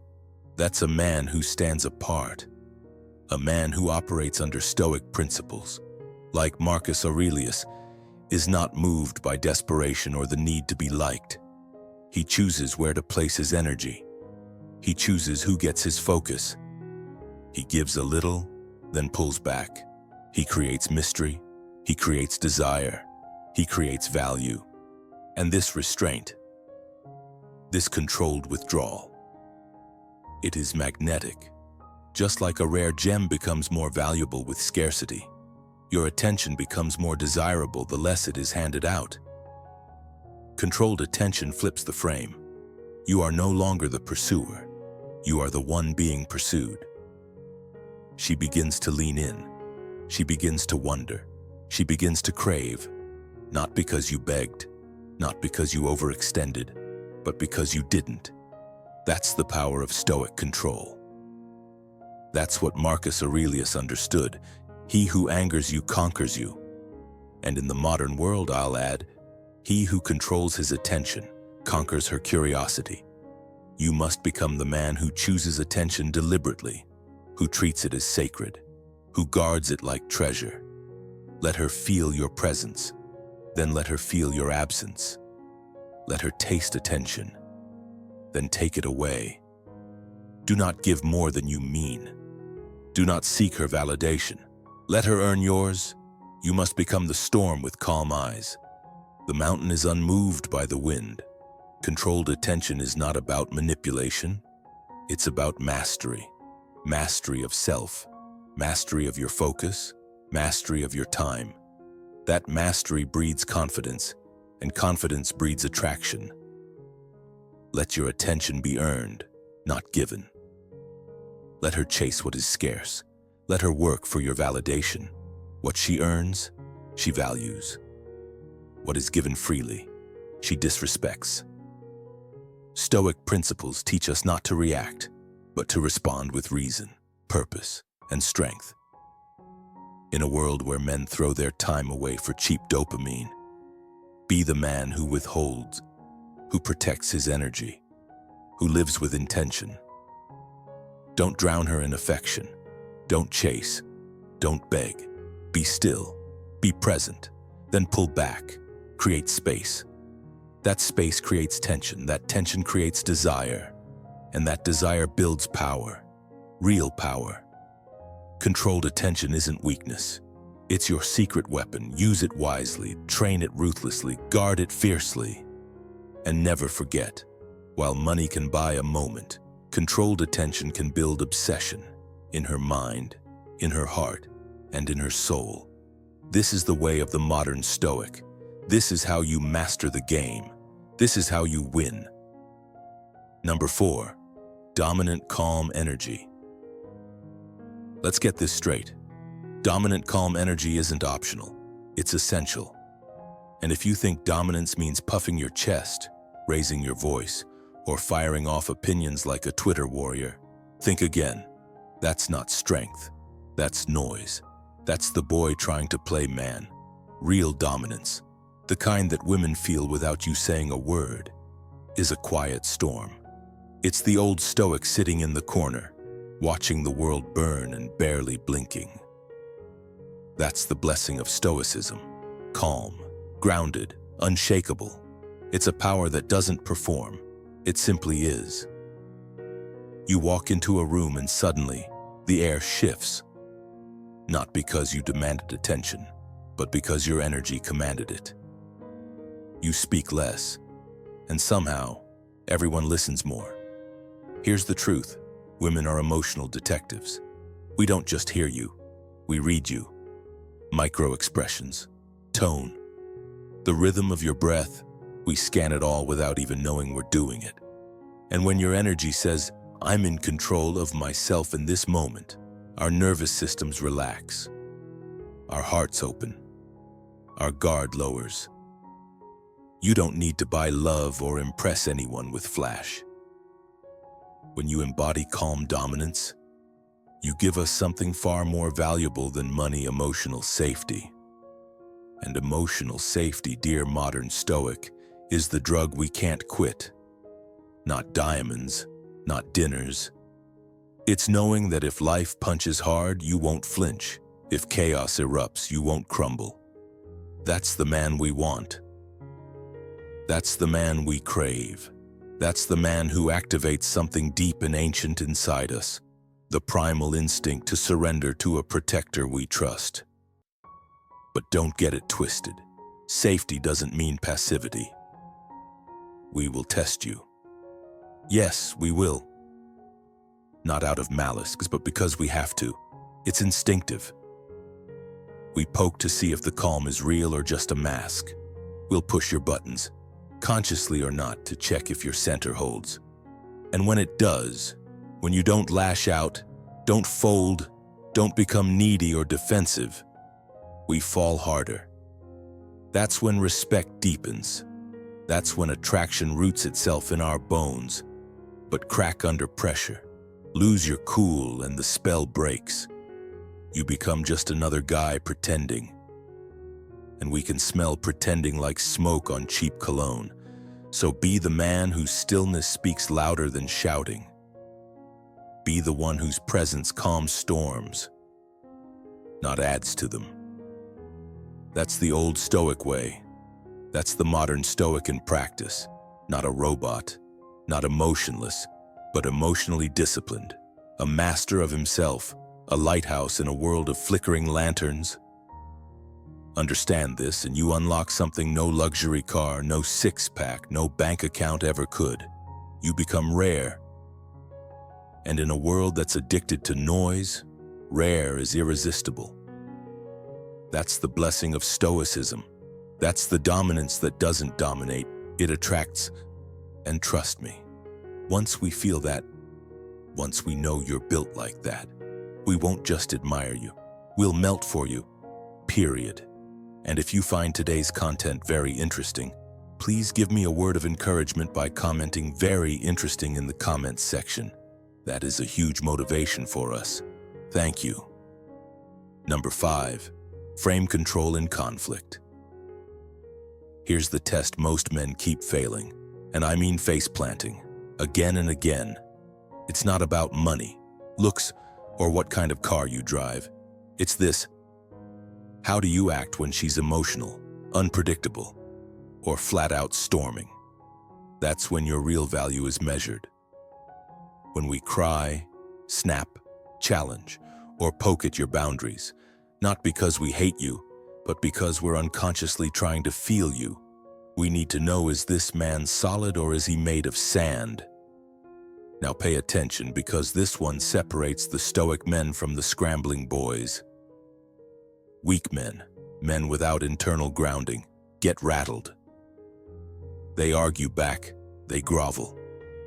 that's a man who stands apart. A man who operates under Stoic principles, like Marcus Aurelius, is not moved by desperation or the need to be liked. He chooses where to place his energy. He chooses who gets his focus. He gives a little, then pulls back. He creates mystery. He creates desire. He creates value. And this restraint, this controlled withdrawal, it is magnetic. Just like a rare gem becomes more valuable with scarcity, your attention becomes more desirable the less it is handed out. Controlled attention flips the frame. You are no longer the pursuer. You are the one being pursued. She begins to lean in. She begins to wonder. She begins to crave, not because you begged, not because you overextended, but because you didn't. That's the power of Stoic control. That's what Marcus Aurelius understood. He who angers you conquers you. And in the modern world, I'll add, he who controls his attention conquers her curiosity. You must become the man who chooses attention deliberately, who treats it as sacred, who guards it like treasure. Let her feel your presence, then let her feel your absence. Let her taste attention, then take it away. Do not give more than you mean. Do not seek her validation. Let her earn yours. You must become the storm with calm eyes. The mountain is unmoved by the wind. Controlled attention is not about manipulation. It's about mastery. Mastery of self. Mastery of your focus. Mastery of your time. That mastery breeds confidence, and confidence breeds attraction. Let your attention be earned, not given. Let her chase what is scarce. Let her work for your validation. What she earns, she values. What is given freely, she disrespects. Stoic principles teach us not to react, but to respond with reason, purpose, and strength. In a world where men throw their time away for cheap dopamine, be the man who withholds, who protects his energy, who lives with intention. Don't drown her in affection. Don't chase. Don't beg. Be still. Be present. Then pull back. Create space. That space creates tension. That tension creates desire. And that desire builds power. Real power. Controlled attention isn't weakness. It's your secret weapon. Use it wisely. Train it ruthlessly. Guard it fiercely. And never forget, while money can buy a moment, controlled attention can build obsession in her mind, in her heart, and in her soul. This is the way of the modern Stoic. This is how you master the game. This is how you win. Number 4, dominant calm energy. Let's get this straight. Dominant calm energy isn't optional. It's essential. And if you think dominance means puffing your chest, raising your voice, or firing off opinions like a Twitter warrior, think again. That's not strength. That's noise. That's the boy trying to play man. Real dominance, the kind that women feel without you saying a word, is a quiet storm. It's the old Stoic sitting in the corner, watching the world burn and barely blinking. That's the blessing of Stoicism. Calm, grounded, unshakable. It's a power that doesn't perform. It simply is. You walk into a room and suddenly, the air shifts. Not because you demanded attention, but because your energy commanded it. You speak less, and somehow, everyone listens more. Here's the truth. Women are emotional detectives. We don't just hear you, we read you. Micro-expressions, tone, the rhythm of your breath, we scan it all without even knowing we're doing it. And when your energy says, I'm in control of myself in this moment, our nervous systems relax. Our hearts open. Our guard lowers. You don't need to buy love or impress anyone with flash. When you embody calm dominance, you give us something far more valuable than money: emotional safety. And emotional safety, dear modern Stoic, is the drug we can't quit. Not diamonds, not dinners. It's knowing that if life punches hard, you won't flinch. If chaos erupts, you won't crumble. That's the man we want. That's the man we crave. That's the man who activates something deep and ancient inside us, the primal instinct to surrender to a protector we trust. But don't get it twisted. Safety doesn't mean passivity. We will test you. Yes, we will. Not out of malice, but because we have to. It's instinctive. We poke to see if the calm is real or just a mask. We'll push your buttons, consciously or not, to check if your center holds. And when it does, when you don't lash out, don't fold, don't become needy or defensive, we fall harder. That's when respect deepens. That's when attraction roots itself in our bones. But crack under pressure. Lose your cool and the spell breaks. You become just another guy pretending. And we can smell pretending like smoke on cheap cologne. So be the man whose stillness speaks louder than shouting. Be the one whose presence calms storms, not adds to them. That's the old Stoic way. That's the modern Stoic in practice. Not a robot, not emotionless, but emotionally disciplined. A master of himself, a lighthouse in a world of flickering lanterns. Understand this and you unlock something no luxury car, no six-pack, no bank account ever could. You become rare. And in a world that's addicted to noise, rare is irresistible. That's the blessing of Stoicism. That's the dominance that doesn't dominate, it attracts. And trust me, once we feel that, once we know you're built like that, we won't just admire you, we'll melt for you, period. And if you find today's content very interesting, please give me a word of encouragement by commenting "very interesting" in the comments section. That is a huge motivation for us. Thank you. Number 5, frame control in conflict. Here's the test most men keep failing, and I mean face planting, again and again. It's not about money, looks, or what kind of car you drive. It's this: how do you act when she's emotional, unpredictable, or flat out storming? That's when your real value is measured. When we cry, snap, challenge, or poke at your boundaries, not because we hate you, but because we're unconsciously trying to feel you. We need to know, is this man solid or is he made of sand? Now pay attention, because this one separates the Stoic men from the scrambling boys. Weak men, men without internal grounding, get rattled. They argue back, they grovel,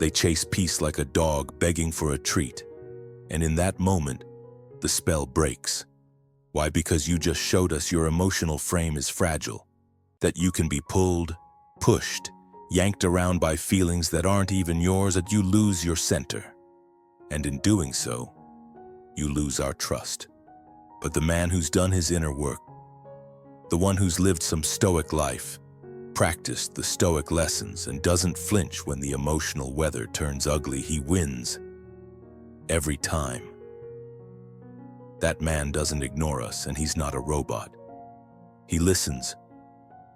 they chase peace like a dog begging for a treat. And in that moment, the spell breaks. Why? Because you just showed us your emotional frame is fragile, that you can be pulled, pushed, yanked around by feelings that aren't even yours, that you lose your center. And in doing so, you lose our trust. But the man who's done his inner work, the one who's lived some stoic life, practiced the stoic lessons, and doesn't flinch when the emotional weather turns ugly, he wins every time. That man doesn't ignore us, and he's not a robot. He listens,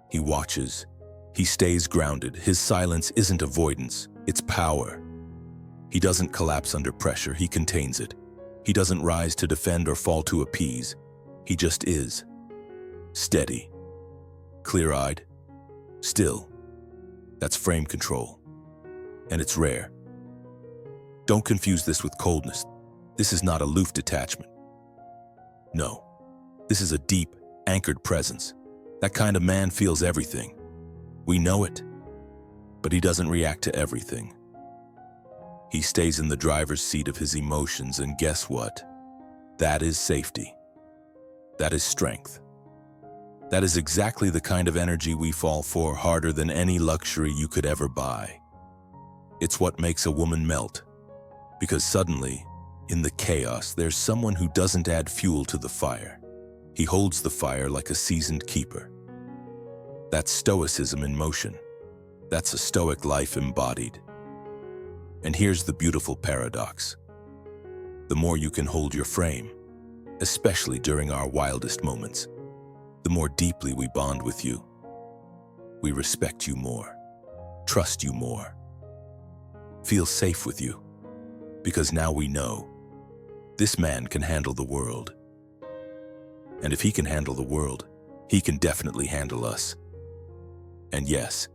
he watches, he stays grounded. His silence isn't avoidance, it's power. He doesn't collapse under pressure, he contains it. He doesn't rise to defend or fall to appease. He just is. Steady, clear-eyed, still. That's frame control. And it's rare. Don't confuse this with coldness. This is not aloof detachment. No, this is a deep, anchored presence. That kind of man feels everything. We know it, but he doesn't react to everything. He stays in the driver's seat of his emotions, and guess what? That is safety. That is strength. That is exactly the kind of energy we fall for, harder than any luxury you could ever buy. It's what makes a woman melt, because suddenly, in the chaos, there's someone who doesn't add fuel to the fire. He holds the fire like a seasoned keeper. That's Stoicism in motion. That's a Stoic life embodied. And here's the beautiful paradox. The more you can hold your frame, especially during our wildest moments, the more deeply we bond with you. We respect you more, trust you more, feel safe with you, because now we know this man can handle the world. And if he can handle the world, he can definitely handle us. And yes,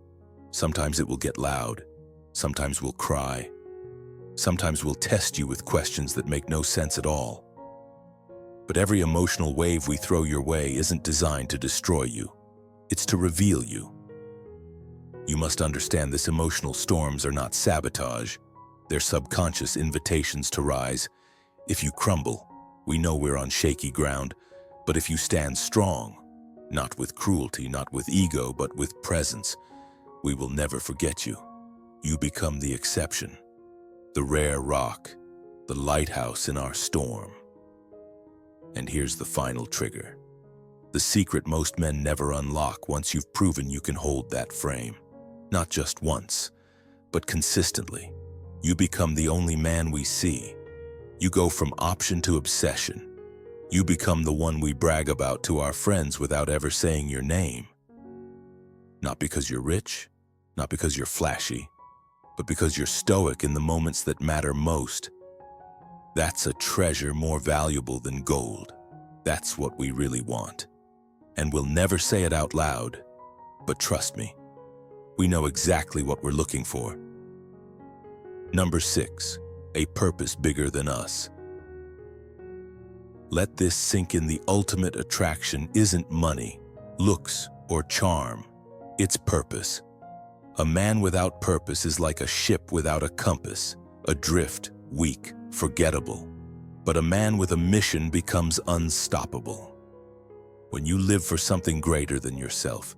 sometimes it will get loud, sometimes we'll cry, sometimes we'll test you with questions that make no sense at all. But every emotional wave we throw your way isn't designed to destroy you. It's to reveal you. You must understand this: emotional storms are not sabotage. They're subconscious invitations to rise. If you crumble, we know we're on shaky ground. But if you stand strong, not with cruelty, not with ego, but with presence, we will never forget you. You become the exception, the rare rock, the lighthouse in our storm. And here's the final trigger. The secret most men never unlock once you've proven you can hold that frame. Not just once, but consistently. You become the only man we see. You go from option to obsession. You become the one we brag about to our friends without ever saying your name. Not because you're rich, not because you're flashy, but because you're stoic in the moments that matter most. That's a treasure more valuable than gold. That's what we really want. And we'll never say it out loud, but trust me, we know exactly what we're looking for. Number 6, a purpose bigger than us. Let this sink in. The ultimate attraction isn't money, looks, or charm. It's purpose. A man without purpose is like a ship without a compass, adrift, weak, forgettable. But a man with a mission becomes unstoppable. When you live for something greater than yourself,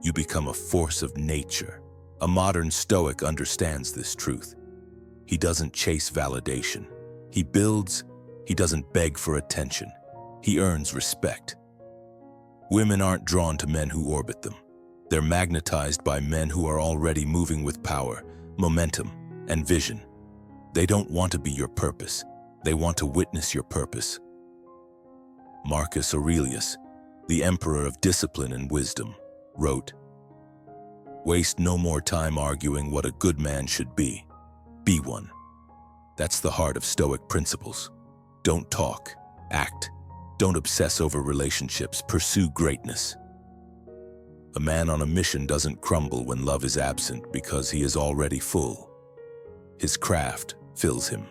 you become a force of nature. A modern Stoic understands this truth. He doesn't chase validation. He builds. He doesn't beg for attention. He earns respect. Women aren't drawn to men who orbit them. They're magnetized by men who are already moving with power, momentum, and vision. They don't want to be your purpose. They want to witness your purpose. Marcus Aurelius, the emperor of discipline and wisdom, wrote, "Waste no more time arguing what a good man should be. Be one." That's the heart of Stoic principles. Don't talk, act. Don't obsess over relationships, pursue greatness. A man on a mission doesn't crumble when love is absent because he is already full. His craft fills him.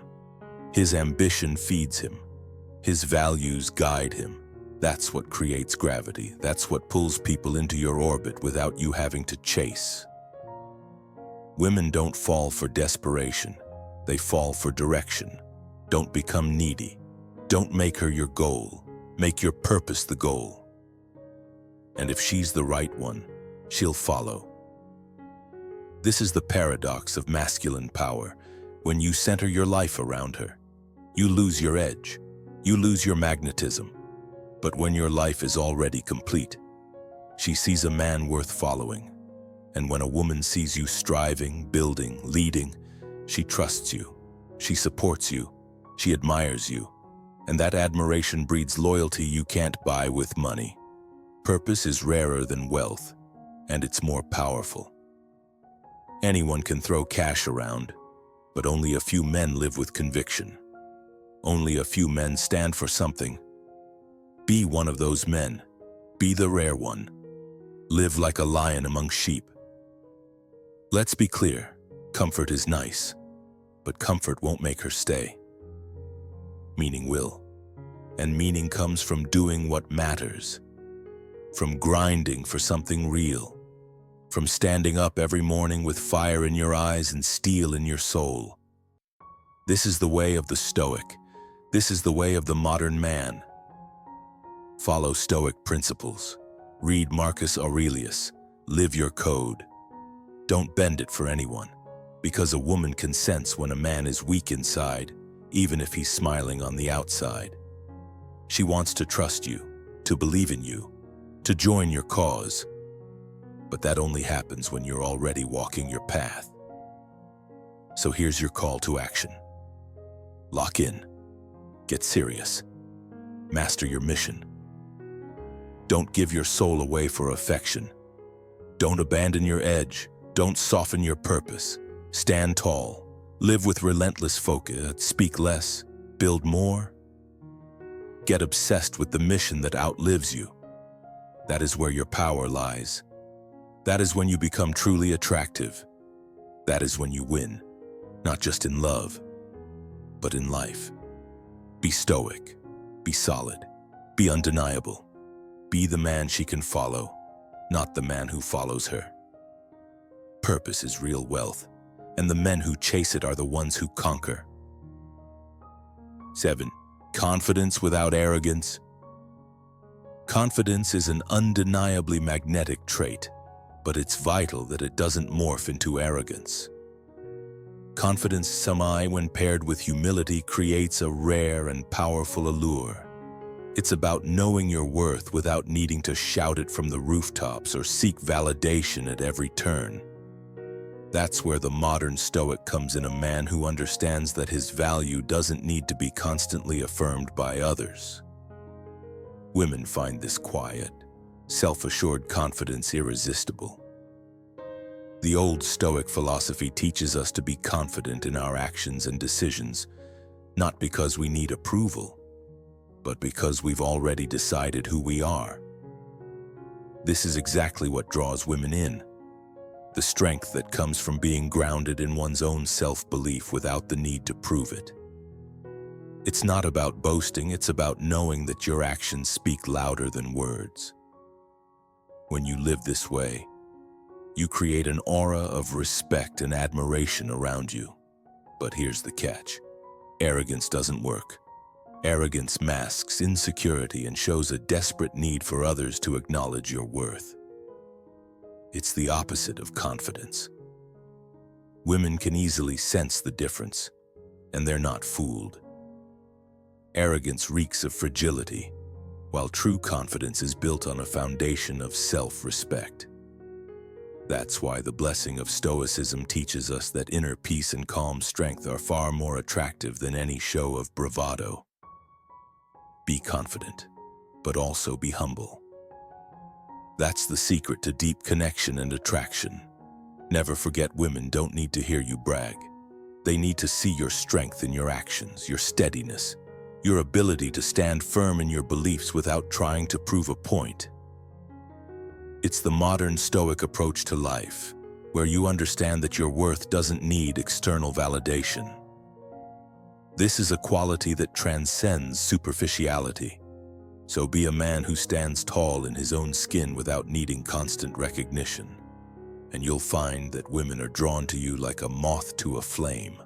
His ambition feeds him. His values guide him. That's what creates gravity. That's what pulls people into your orbit without you having to chase. Women don't fall for desperation. They fall for direction. Don't become needy. Don't make her your goal. Make your purpose the goal. And if she's the right one, she'll follow. This is the paradox of masculine power. When you center your life around her, you lose your edge. You lose your magnetism. But when your life is already complete, she sees a man worth following. And when a woman sees you striving, building, leading, she trusts you, she supports you, she admires you. And that admiration breeds loyalty you can't buy with money. Purpose is rarer than wealth, and it's more powerful. Anyone can throw cash around, but only a few men live with conviction. Only a few men stand for something. Be one of those men. Be the rare one. Live like a lion among sheep. Let's be clear, comfort is nice, but comfort won't make her stay. Meaning will. And meaning comes from doing what matters, from grinding for something real, from standing up every morning with fire in your eyes and steel in your soul. This is the way of the Stoic. This is the way of the modern man. Follow Stoic principles. Read Marcus Aurelius. Live your code. Don't bend it for anyone, because a woman can sense when a man is weak inside, even if he's smiling on the outside. She wants to trust you, to believe in you, to join your cause. But that only happens when you're already walking your path. So here's your call to action. Lock in. Get serious. Master your mission. Don't give your soul away for affection. Don't abandon your edge. Don't soften your purpose. Stand tall. Live with relentless focus. Speak less. Build more. Get obsessed with the mission that outlives you. That is where your power lies. That is when you become truly attractive. That is when you win, not just in love, but in life. Be stoic. Be solid. Be undeniable. Be the man she can follow, not the man who follows her. Purpose is real wealth, and the men who chase it are the ones who conquer. 7. Confidence without arrogance. Confidence is an undeniably magnetic trait, but it's vital that it doesn't morph into arrogance. Confidence, when paired with humility, creates a rare and powerful allure. It's about knowing your worth without needing to shout it from the rooftops or seek validation at every turn. That's where the modern Stoic comes in, a man who understands that his value doesn't need to be constantly affirmed by others. Women find this quiet, self-assured confidence irresistible. The old Stoic philosophy teaches us to be confident in our actions and decisions, not because we need approval, but because we've already decided who we are. This is exactly what draws women in. The strength that comes from being grounded in one's own self-belief without the need to prove it. It's not about boasting, it's about knowing that your actions speak louder than words. When you live this way, you create an aura of respect and admiration around you. But here's the catch. Arrogance doesn't work. Arrogance masks insecurity and shows a desperate need for others to acknowledge your worth. It's the opposite of confidence. Women can easily sense the difference, and they're not fooled. Arrogance reeks of fragility, while true confidence is built on a foundation of self-respect. That's why the blessing of Stoicism teaches us that inner peace and calm strength are far more attractive than any show of bravado. Be confident, but also be humble. That's the secret to deep connection and attraction. Never forget, women don't need to hear you brag. They need to see your strength in your actions, your steadiness, your ability to stand firm in your beliefs without trying to prove a point. It's the modern Stoic approach to life, where you understand that your worth doesn't need external validation. This is a quality that transcends superficiality. So be a man who stands tall in his own skin without needing constant recognition. And you'll find that women are drawn to you like a moth to a flame.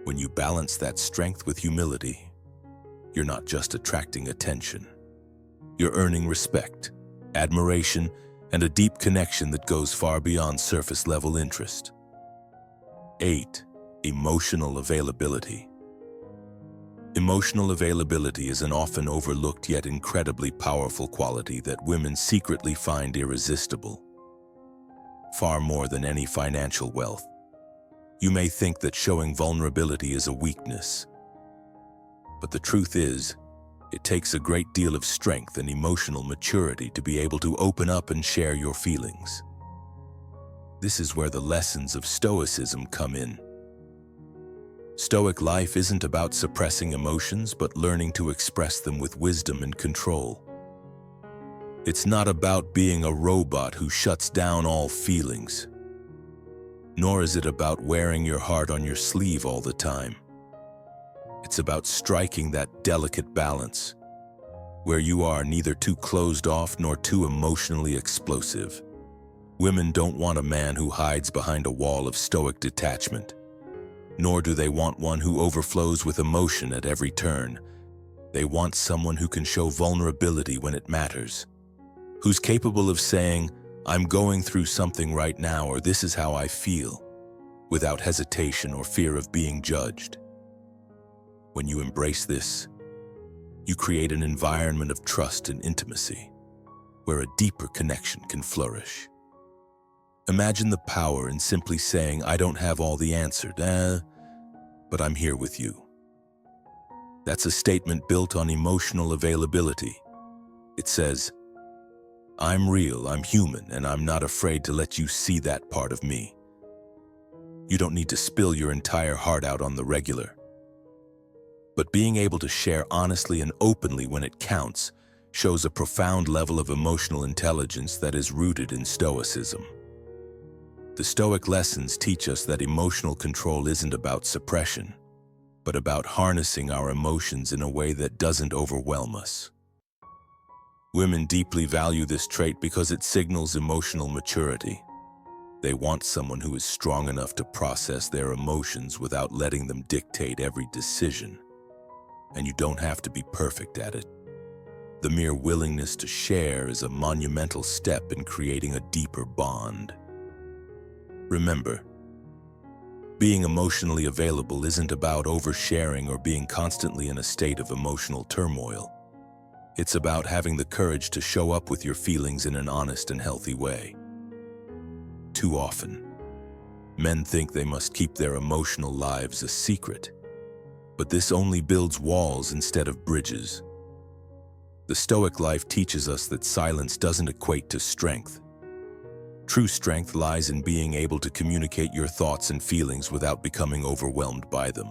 When you balance that strength with humility, you're not just attracting attention. You're earning respect, admiration, and a deep connection that goes far beyond surface-level interest. 8. Emotional availability. Emotional availability is an often overlooked yet incredibly powerful quality that women secretly find irresistible, far more than any financial wealth. You may think that showing vulnerability is a weakness, but the truth is, it takes a great deal of strength and emotional maturity to be able to open up and share your feelings. This is where the lessons of Stoicism come in. Stoic life isn't about suppressing emotions, but learning to express them with wisdom and control. It's not about being a robot who shuts down all feelings, nor is it about wearing your heart on your sleeve all the time. It's about striking that delicate balance, where you are neither too closed off nor too emotionally explosive. Women don't want a man who hides behind a wall of stoic detachment, nor do they want one who overflows with emotion at every turn. They want someone who can show vulnerability when it matters, who's capable of saying, "I'm going through something right now," or "this is how I feel," without hesitation or fear of being judged. When you embrace this, you create an environment of trust and intimacy, where a deeper connection can flourish. Imagine the power in simply saying, "I don't have all the answers, but I'm here with you." That's a statement built on emotional availability. It says, "I'm real, I'm human, and I'm not afraid to let you see that part of me." You don't need to spill your entire heart out on the regular. But being able to share honestly and openly when it counts shows a profound level of emotional intelligence that is rooted in Stoicism. The Stoic lessons teach us that emotional control isn't about suppression, but about harnessing our emotions in a way that doesn't overwhelm us. Women deeply value this trait because it signals emotional maturity. They want someone who is strong enough to process their emotions without letting them dictate every decision. And you don't have to be perfect at it. The mere willingness to share is a monumental step in creating a deeper bond. Remember, being emotionally available isn't about oversharing or being constantly in a state of emotional turmoil. It's about having the courage to show up with your feelings in an honest and healthy way. Too often, men think they must keep their emotional lives a secret, but this only builds walls instead of bridges. The Stoic life teaches us that silence doesn't equate to strength. True strength lies in being able to communicate your thoughts and feelings without becoming overwhelmed by them.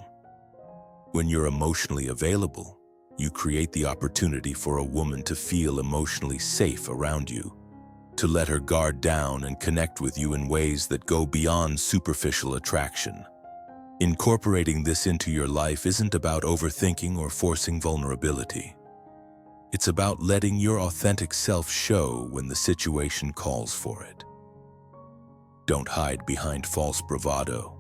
When you're emotionally available, you create the opportunity for a woman to feel emotionally safe around you, to let her guard down and connect with you in ways that go beyond superficial attraction. Incorporating this into your life isn't about overthinking or forcing vulnerability. It's about letting your authentic self show when the situation calls for it. Don't hide behind false bravado.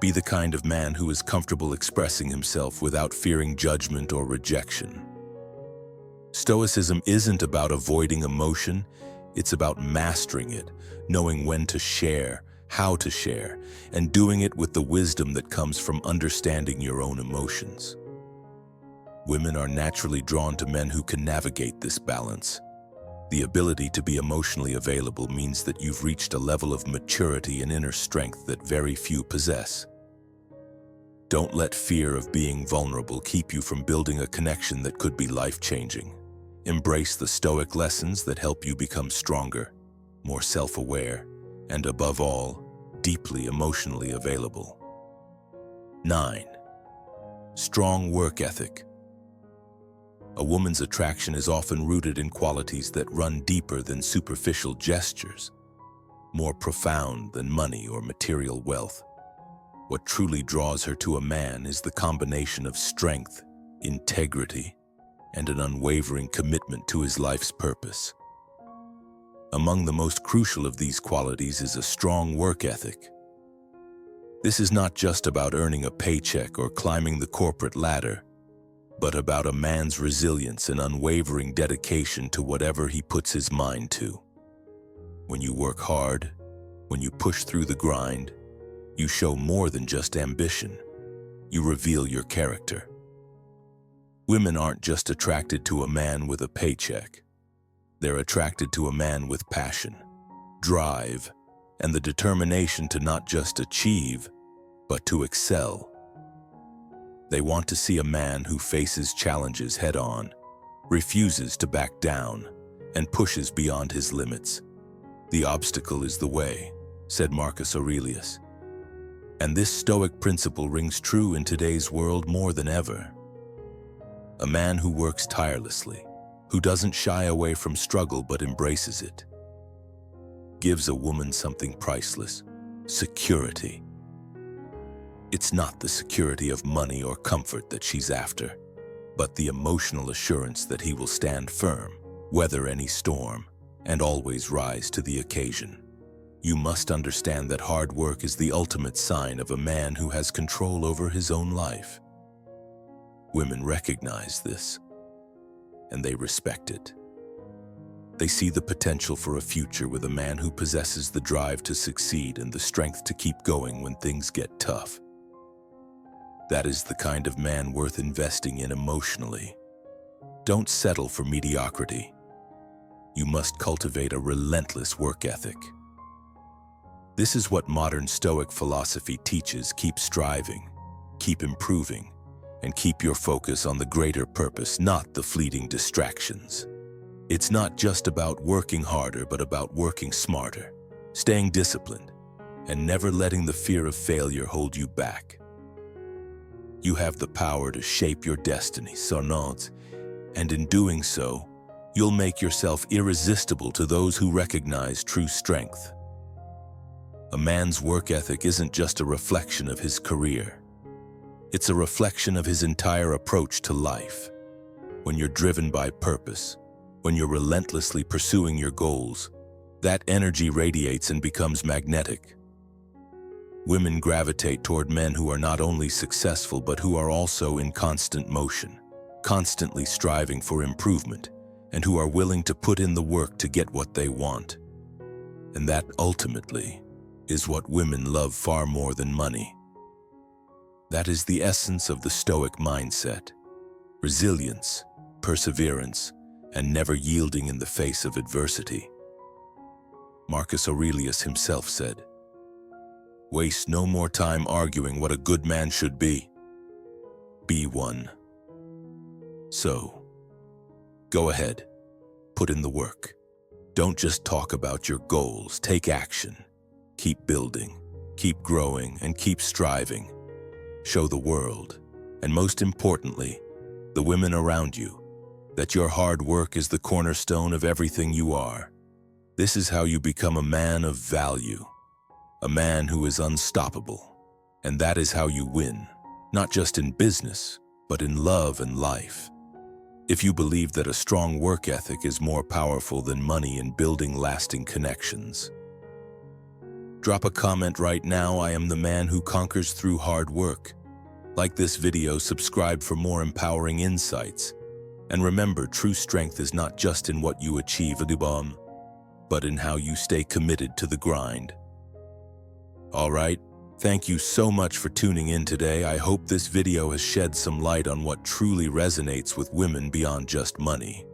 Be the kind of man who is comfortable expressing himself without fearing judgment or rejection. Stoicism isn't about avoiding emotion, it's about mastering it, knowing when to share, how to share, and doing it with the wisdom that comes from understanding your own emotions. Women are naturally drawn to men who can navigate this balance. The ability to be emotionally available means that you've reached a level of maturity and inner strength that very few possess. Don't let fear of being vulnerable keep you from building a connection that could be life-changing. Embrace the Stoic lessons that help you become stronger, more self-aware, and above all, deeply emotionally available. 9. Strong work ethic. A woman's attraction is often rooted in qualities that run deeper than superficial gestures, more profound than money or material wealth. What truly draws her to a man is the combination of strength, integrity, and an unwavering commitment to his life's purpose. Among the most crucial of these qualities is a strong work ethic. This is not just about earning a paycheck or climbing the corporate ladder, but about a man's resilience and unwavering dedication to whatever he puts his mind to. When you work hard, when you push through the grind, you show more than just ambition. You reveal your character. Women aren't just attracted to a man with a paycheck. They're attracted to a man with passion, drive, and the determination to not just achieve, but to excel. They want to see a man who faces challenges head-on, refuses to back down, and pushes beyond his limits. "The obstacle is the way," said Marcus Aurelius. And this Stoic principle rings true in today's world more than ever. A man who works tirelessly, who doesn't shy away from struggle but embraces it, gives a woman something priceless: security. It's not the security of money or comfort that she's after, but the emotional assurance that he will stand firm, weather any storm, and always rise to the occasion. You must understand that hard work is the ultimate sign of a man who has control over his own life. Women recognize this, and they respect it. They see the potential for a future with a man who possesses the drive to succeed and the strength to keep going when things get tough. That is the kind of man worth investing in emotionally. Don't settle for mediocrity. You must cultivate a relentless work ethic. This is what modern Stoic philosophy teaches: keep striving, keep improving, and keep your focus on the greater purpose, not the fleeting distractions. It's not just about working harder, but about working smarter, staying disciplined, and never letting the fear of failure hold you back. You have the power to shape your destiny, and in doing so, you'll make yourself irresistible to those who recognize true strength. A man's work ethic isn't just a reflection of his career. It's a reflection of his entire approach to life. When you're driven by purpose, when you're relentlessly pursuing your goals, that energy radiates and becomes magnetic. Women gravitate toward men who are not only successful but who are also in constant motion, constantly striving for improvement, and who are willing to put in the work to get what they want. And that ultimately is what women love far more than money. That is the essence of the Stoic mindset: resilience, perseverance, and never yielding in the face of adversity. Marcus Aurelius himself said, "Waste no more time arguing what a good man should be. Be one." So, go ahead, put in the work. Don't just talk about your goals, take action. Keep building, keep growing, and keep striving. Show the world, and most importantly, the women around you, that your hard work is the cornerstone of everything you are. This is how you become a man of value, a man who is unstoppable. And that is how you win, not just in business, but in love and life. If you believe that a strong work ethic is more powerful than money in building lasting connections, drop a comment right now. I am the man who conquers through hard work. Like this video, subscribe for more empowering insights. And remember, true strength is not just in what you achieve, but in how you stay committed to the grind. All right, thank you so much for tuning in today. I hope this video has shed some light on what truly resonates with women beyond just money.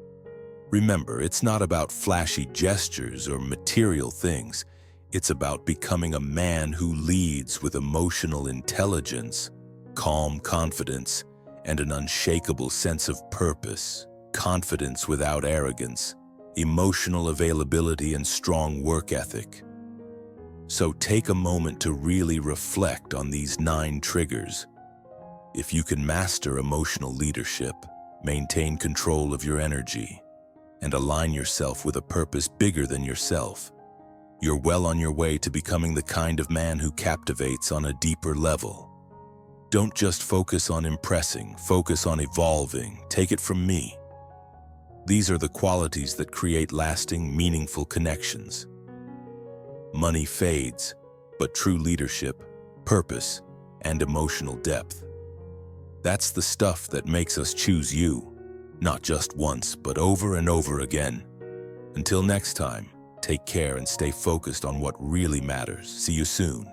Remember, it's not about flashy gestures or material things. It's about becoming a man who leads with emotional intelligence, calm confidence, and an unshakable sense of purpose. Confidence without arrogance, emotional availability, and strong work ethic. So take a moment to really reflect on these 9 triggers. If you can master emotional leadership, maintain control of your energy, and align yourself with a purpose bigger than yourself, you're well on your way to becoming the kind of man who captivates on a deeper level. Don't just focus on impressing, focus on evolving. Take it from me. These are the qualities that create lasting, meaningful connections. Money fades, but true leadership, purpose, and emotional depth. That's the stuff that makes us choose you, not just once, but over and over again. Until next time, take care and stay focused on what really matters. See you soon.